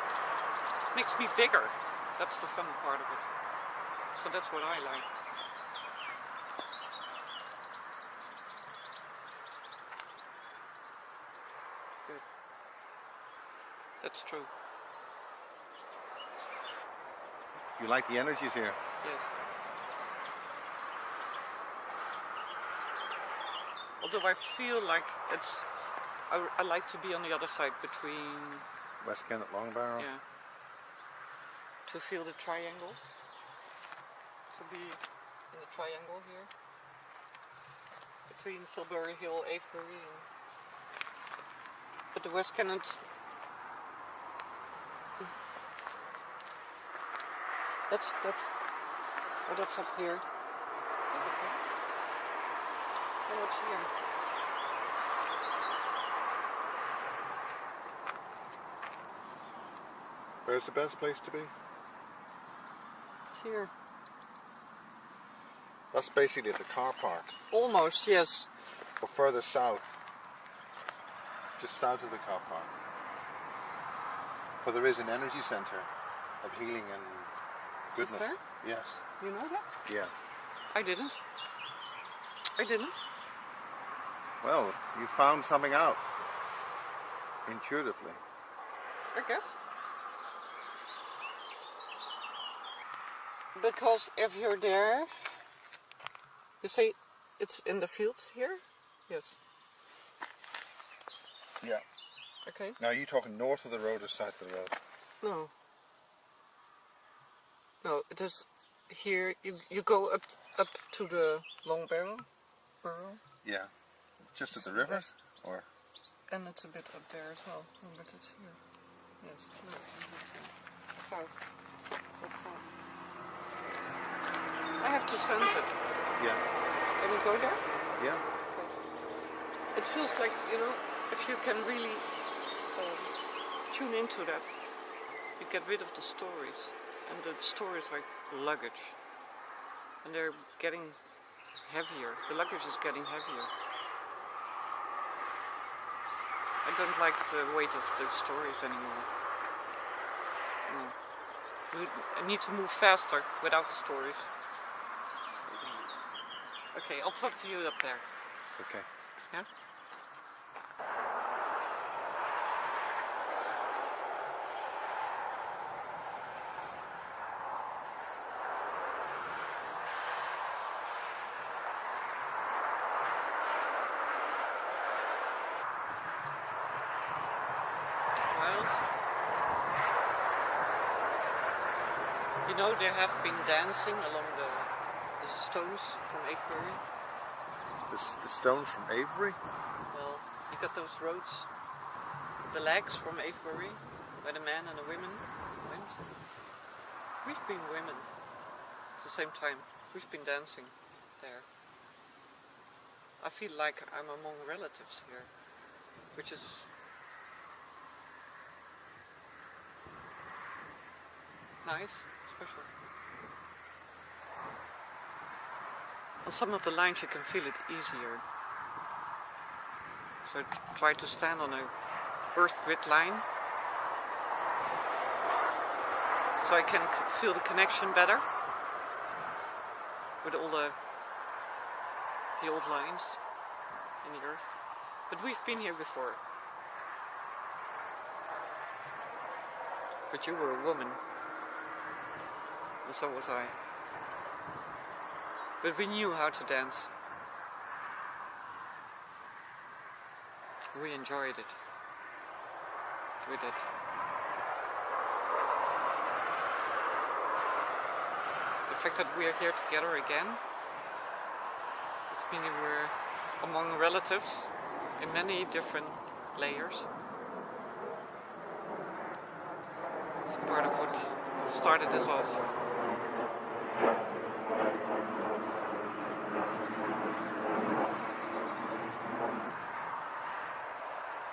makes me bigger. That's the fun part of it. So that's what I like. Good. That's true. You like the energies here? Yes. Although I feel like I like to be on the other side between... West Kennet, Long Barrow? Yeah. To feel the triangle. To be in the triangle here. Between Silbury Hill, Avebury and... But the West Kennet... That's up here. Oh, what's here? Where's the best place to be? Here. That's basically at the car park. Almost, yes. Or further south. Just south of the car park. But there is an energy centre of healing and goodness. Is there? Yes. You know that? Yeah. I didn't. Well, you found something out. Intuitively. I guess. Because if you're there, you say it's in the fields here? Yes. Yeah. Okay. Now, are you talking north of the road or south of the road? No. No, it is here. You go up to the Long Barrow. Yeah. Just at the rivers? Or? And it's a bit up there as well. No, but it's here. Yes. No, it's here. South. That's south. I have to sense it. Yeah. Can we go there? Yeah. Okay. It feels like, if you can really tune into that, you get rid of the stories. And the stories are luggage. And they're getting heavier. The luggage is getting heavier. I don't like the weight of the stories anymore. No. I need to move faster without the stories. Okay, I'll talk to you up there. Okay. Yeah? There have been dancing along the stones from Avebury. The stones from Avebury? Well, you got those roads, the legs from Avebury, where the men and the women went. We've been women at the same time. We've been dancing there. I feel like I'm among relatives here, which is nice, special. On some of the lines you can feel it easier. So I try to stand on a earth grid line so I can feel the connection better with all the old lines in the earth. But we've been here before. But you were a woman. And so was I. But we knew how to dance. We enjoyed it. We did. The fact that we are here together again, it's meaning we're among relatives in many different layers. It's part of what started this off.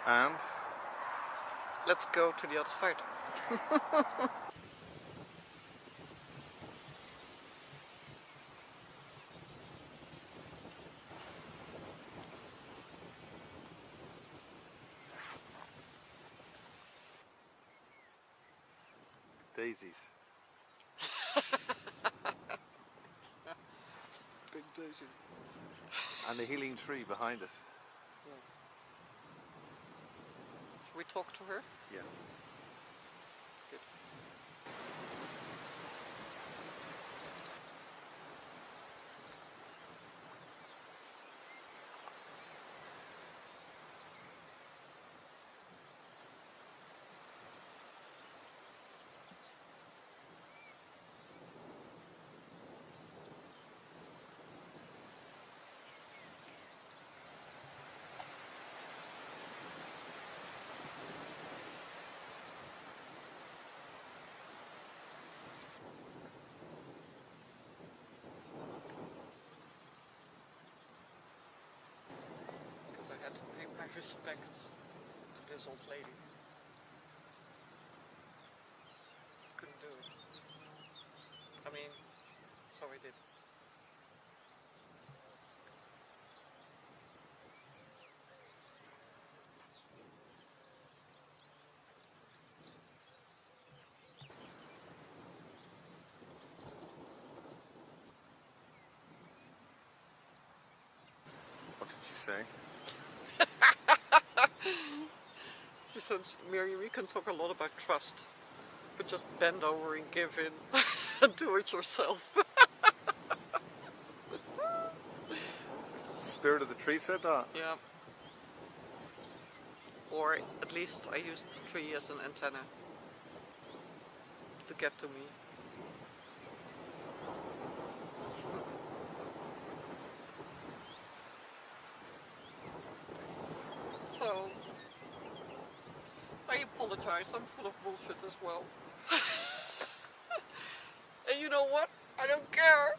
And? Let's go to the other side. daisies. Big daisy. And the healing tree behind us. Yeah. Should we talk to her? Yeah. Good. Because I had to pay my respects to this old lady. Couldn't do it. I mean, so I did. What did you say? She said, Mary, we can talk a lot about trust, but just bend over and give in and do it yourself. The spirit of the tree said that? Yeah. Or at least I used the tree as an antenna to get to me. So, I apologize, I'm full of bullshit as well. And you know what? I don't care.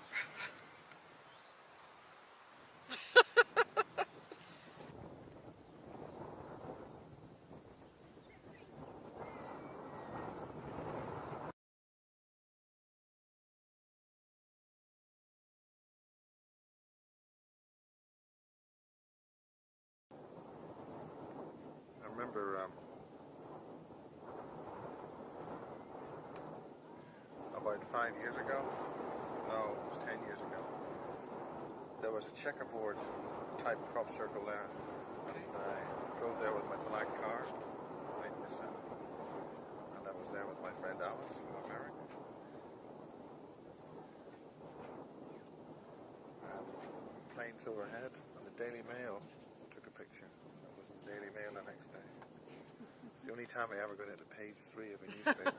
I remember about 5 years ago, no, it was 10 years ago, there was a checkerboard type crop circle there. I drove there with my black car, 9%, and I was there with my friend Alice, who got married. And planes overhead, and the Daily Mail took a picture. It was the Daily Mail the next day. It's the only time I ever got into page 3 of a newspaper.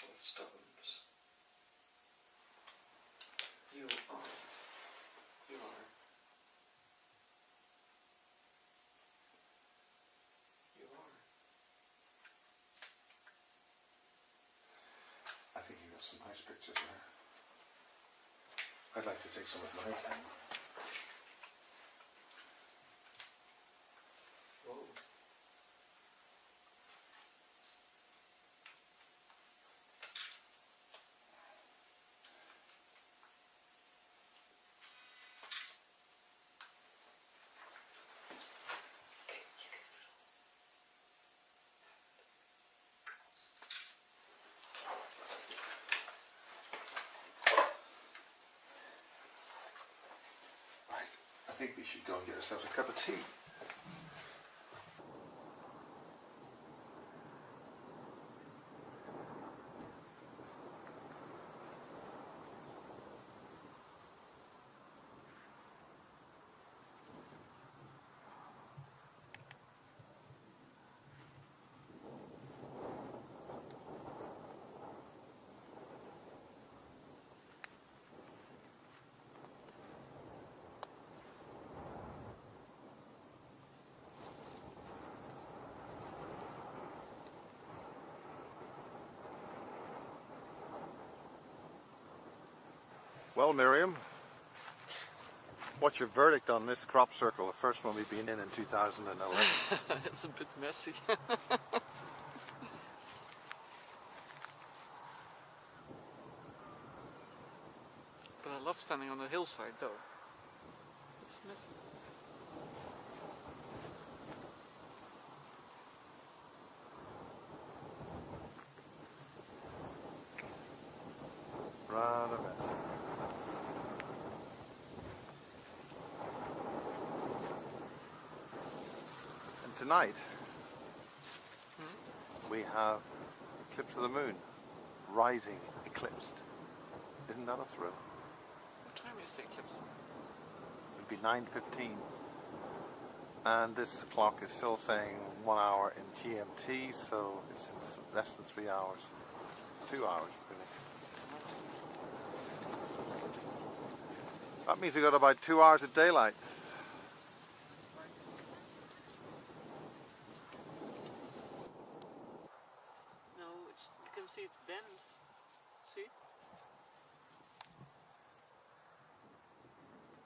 castle of stones. You are. You are. You are. I think you got some nice pictures there. I'd like to take some of my camera. Whoa. I think we should go and get ourselves a cup of tea. Well, Miriam, what's your verdict on this crop circle, the first one we've been in 2011? It's a bit messy. But I love standing on the hillside though. It's messy. Rather messy. And tonight, we have eclipse of the moon, rising, eclipsed. Isn't that a thrill? What time is the eclipse? It'll be 9:15. And this clock is still saying 1 hour in GMT, so it's in less than 3 hours. 2 hours, really. That means we've got about 2 hours of daylight. No, you can see it's bent. See?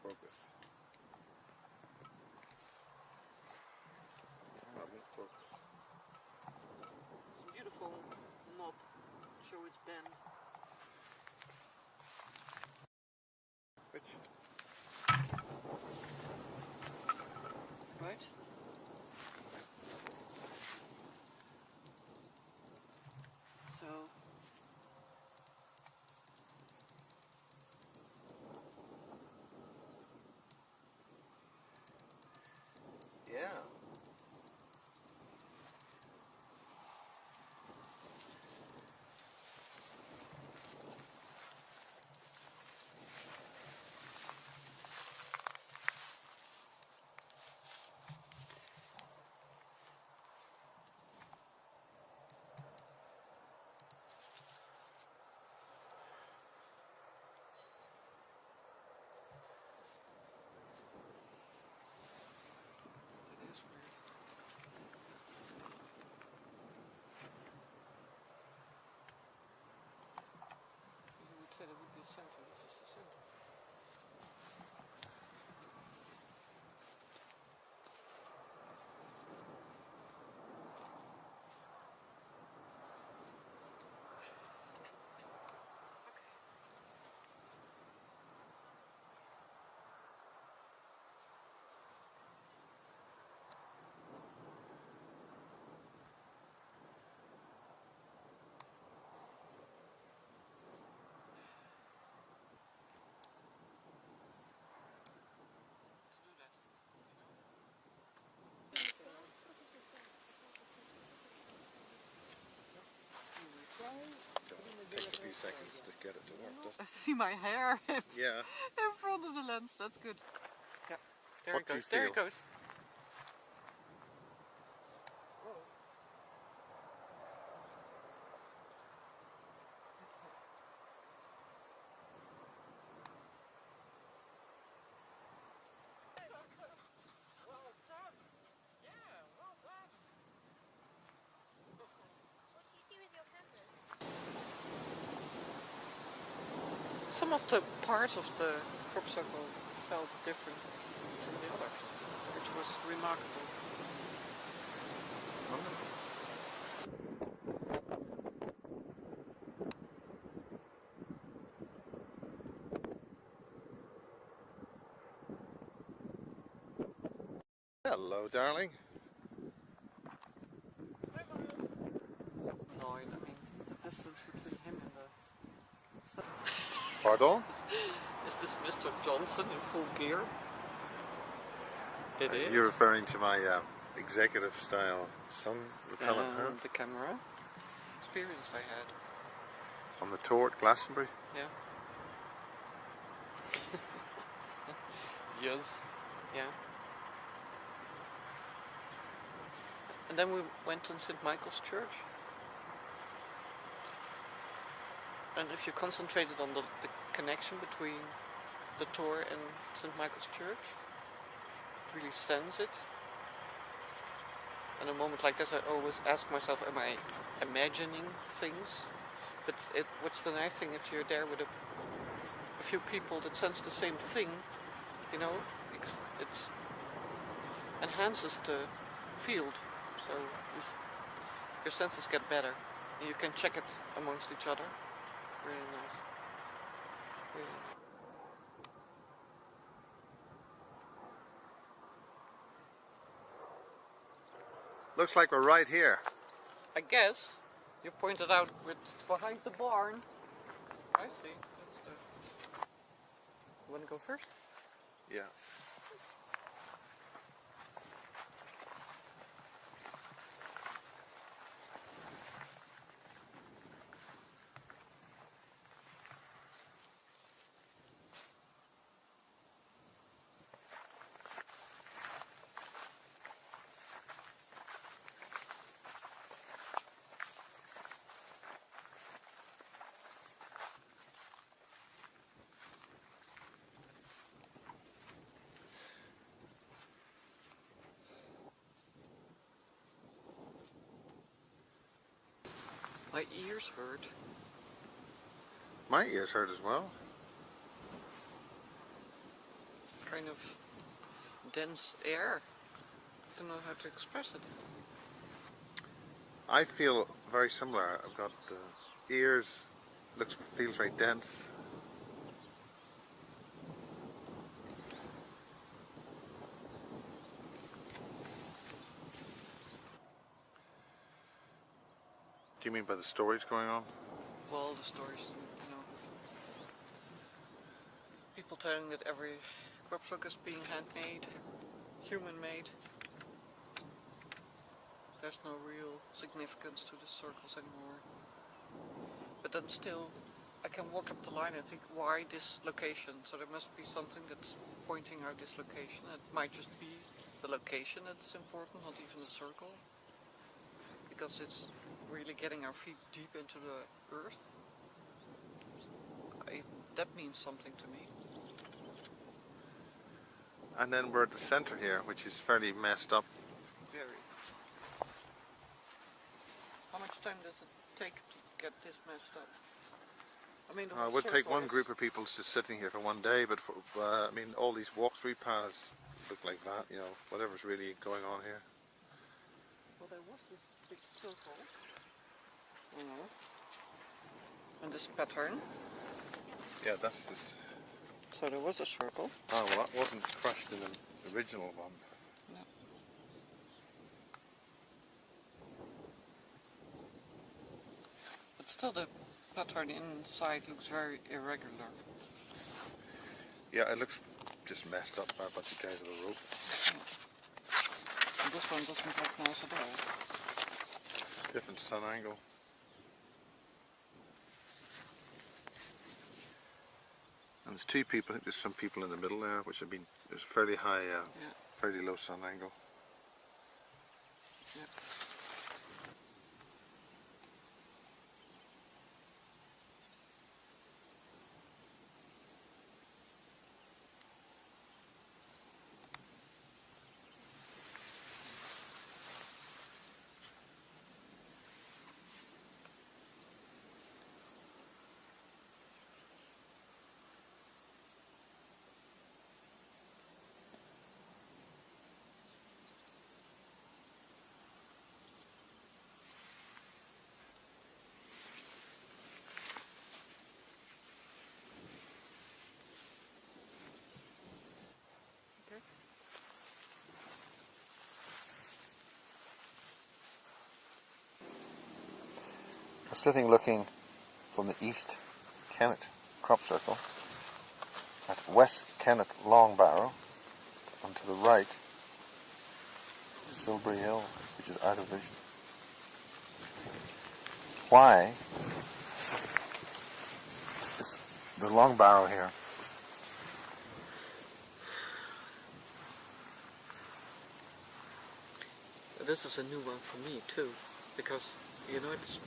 Focus. I won't focus. It's a beautiful knob. Show it's bent. Which? Right? So Yeah. that is weird. You would say there would be a center. This is the center. Take a few seconds to get it to work. I see my hair Yeah. in front of the lens. That's good. Yeah. There What it do you goes. There it feel? goes. some of the parts of the crop circle felt different from the others, which was remarkable. Hello, darling. Annoyed. I mean, the distance between him and the... Pardon? Is this Mr. Johnson in full gear? It is. You're referring to my executive style sun repellent hat? The camera experience I had. On the tour at Glastonbury? Yeah. Yes. Yeah. And then we went to St. Michael's Church. And if you concentrated on the connection between the tour and St. Michael's Church, really sense it. And a moment like this, I always ask myself, am I imagining things? But what's the nice thing if you're there with a few people that sense the same thing, you know, it enhances the field. So your senses get better, and you can check it amongst each other. Really nice. Really nice. Looks like we're right here. I guess you pointed out with behind the barn. I see. That's the... You want to go first? Yeah. My ears hurt. My ears hurt as well. Kind of dense air. I don't know how to express it. I feel very similar. I've got ears, feels very dense. Do you mean by the stories going on? Well, the stories, you know. People telling that every crop circle is being handmade, human-made. There's no real significance to the circles anymore. But then still, I can walk up the line and think, why this location? So there must be something that's pointing out this location. It might just be the location that's important, not even the circle. Because it's really getting our feet deep into the earth. That means something to me. And then we're at the center here, which is fairly messed up. Very. How much time does it take to get this messed up? I mean, It would take one group of people just sitting here for one day, but I mean, all these walk-through paths look like that, you know, whatever's really going on here. Well, there was this big circle, you know, and this pattern. Yeah, that's just... So there was a circle. Oh, well, that wasn't crushed in the original one. No. But still the pattern inside looks very irregular. Yeah, it looks just messed up by a bunch of guys with a rope. Yeah. And this one doesn't look nice at all. Different sun angle. And there's two people, I think there's some people in the middle there, which have been, there's a fairly high, fairly low sun angle. Yeah. sitting looking from the East Kennet crop circle at West Kennet Long Barrow, and to the right Silbury Hill, which is out of vision. Why is the Long Barrow here? This is a new one for me too, because, you know, it's...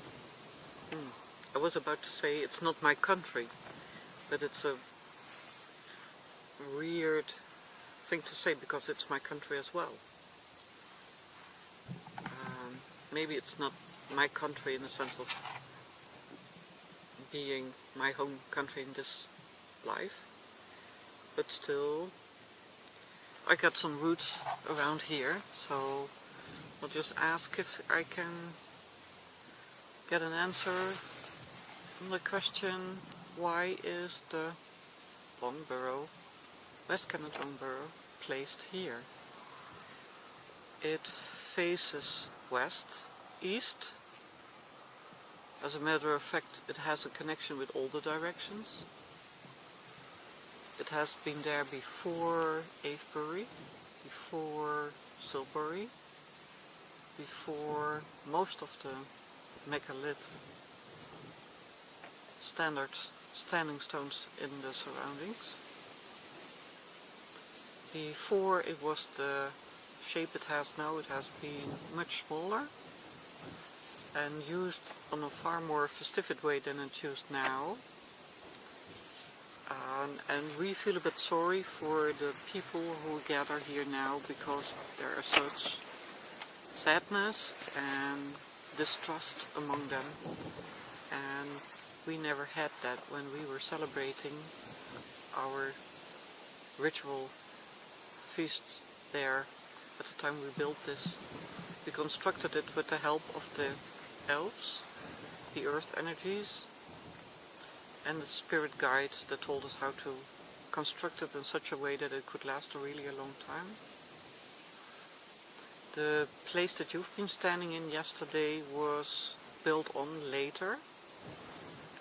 I was about to say it's not my country, but it's a weird thing to say because it's my country as well. Maybe it's not my country in the sense of being my home country in this life, but still I got some roots around here, so I'll just ask if I can get an answer on the question, why is the Long Barrow, West Kennet Long Barrow, placed here? It faces west, east. As a matter of fact, it has a connection with all the directions. It has been there before Avebury, before Silbury, before most of the megalith standing stones in the surroundings. Before it was the shape it has now, it has been much smaller and used on a far more festive way than it's used now. And we feel a bit sorry for the people who gather here now, because there is such sadness and distrust among them, and we never had that when we were celebrating our ritual feast there. At the time we built this, we constructed it with the help of the elves, the earth energies, and the spirit guides that told us how to construct it in such a way that it could last a really long time. The place that you've been standing in yesterday was built on later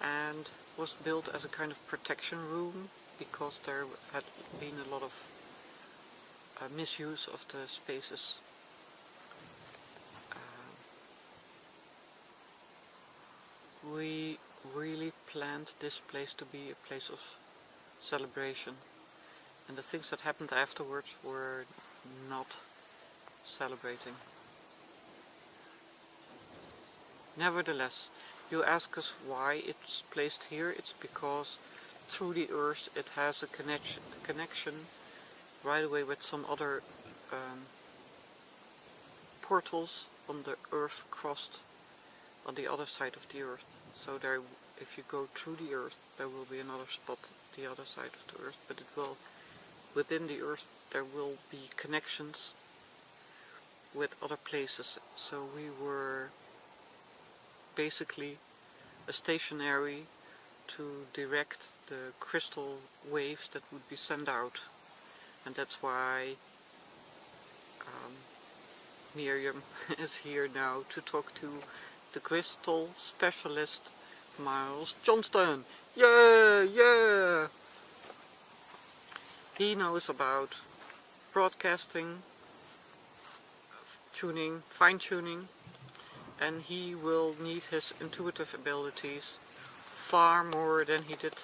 and was built as a kind of protection room, because there had been a lot of misuse of the spaces. We really planned this place to be a place of celebration, and the things that happened afterwards were not celebrating. Nevertheless, you ask us why it's placed here. It's because through the earth it has a connection right away with some other portals on the earth crust on the other side of the earth. So there, if you go through the earth, there will be another spot on the other side of the earth, but it will, within the earth, there will be connections with other places. So we were basically a stationary to direct the crystal waves that would be sent out, and that's why Miriam is here now to talk to the crystal specialist Miles Johnston. Yeah! He knows about broadcasting, tuning, fine-tuning, and he will need his intuitive abilities far more than he did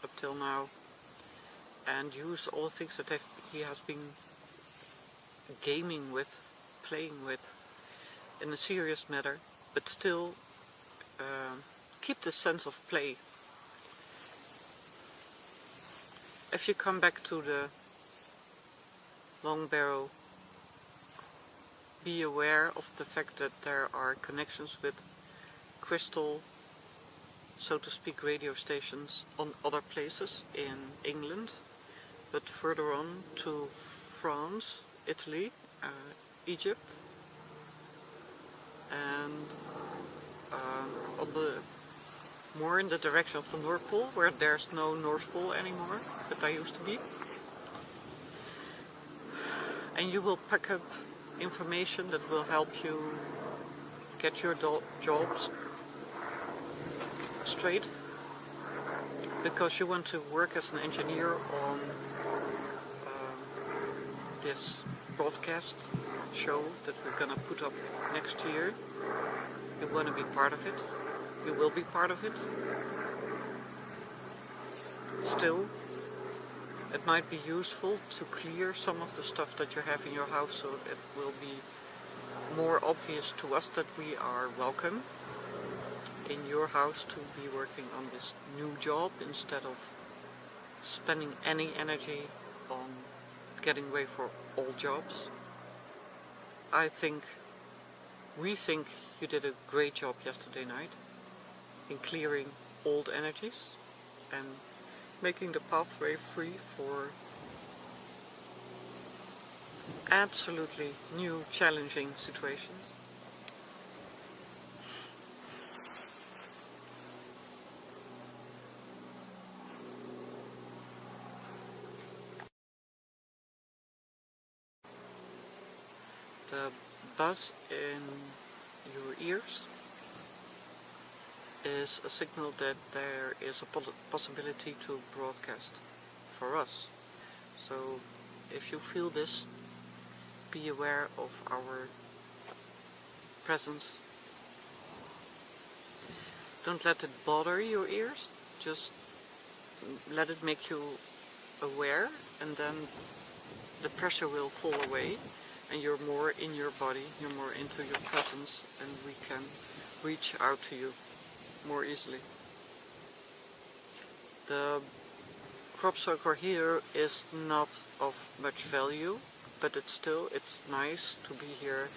up till now, and use all the things that he has been gaming with, playing with, in a serious matter, but still keep the sense of play. If you come back to the Long Barrow, be aware of the fact that there are connections with crystal, so to speak, radio stations on other places in England, but further on to France, Italy, Egypt, and on the more in the direction of the North Pole, where there's no North Pole anymore, but there used to be. And you will pick up information that will help you get your jobs straight, because you want to work as an engineer on this broadcast show that we're gonna put up next year. You want to be part of it. You will be part of it. Still, it might be useful to clear some of the stuff that you have in your house, so it will be more obvious to us that we are welcome in your house to be working on this new job, instead of spending any energy on getting ready for old jobs. We think you did a great job yesterday night in clearing old energies and making the pathway free for absolutely new, challenging situations. The buzz in your ears is a signal that there is a possibility to broadcast for us. So if you feel this, be aware of our presence. Don't let it bother your ears, just let it make you aware, and then the pressure will fall away and you're more in your body, you're more into your presence, and we can reach out to you more easily. The crop circle here is not of much value, but it's nice to be here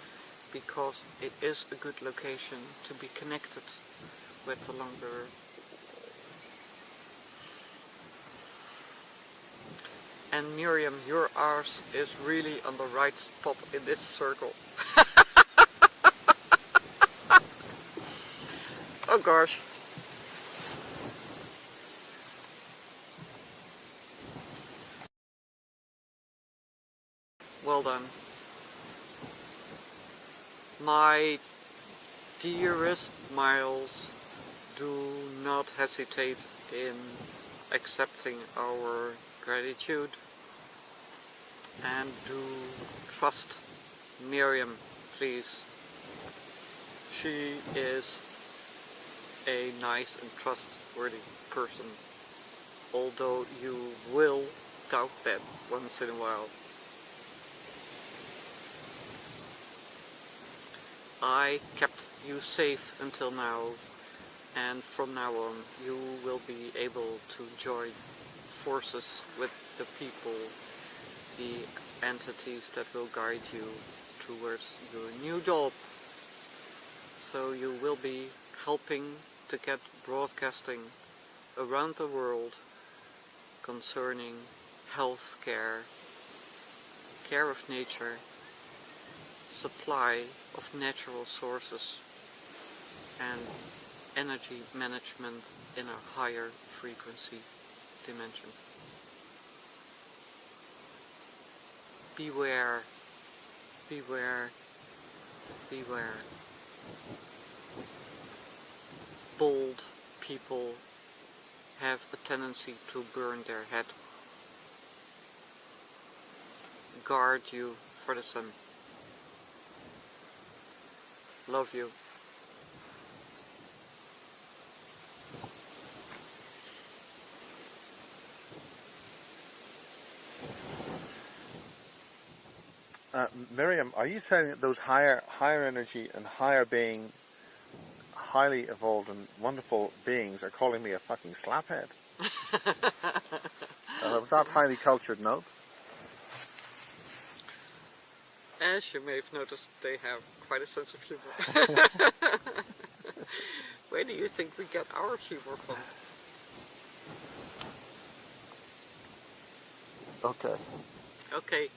because it is a good location to be connected with the longer. And Miriam, your arse is really on the right spot in this circle. Oh gosh. Well done. My dearest Miles, do not hesitate in accepting our gratitude, and do trust Miriam, please. She is a nice and trustworthy person, although you will doubt that once in a while. I kept you safe until now, and from now on you will be able to join forces with the people, the entities that will guide you towards your new job. So you will be helping to get broadcasting around the world concerning health care, care of nature, supply of natural sources, and energy management in a higher frequency dimension. Beware, beware, beware. Bold people have a tendency to burn their head. Guard you for the sun. Love you. Miriam, are you saying that those higher energy and higher being, highly evolved and wonderful beings are calling me a fucking slaphead? Of that highly cultured note? As you may have noticed, they have quite a sense of humor. Where do you think we get our humor from? Okay. Okay.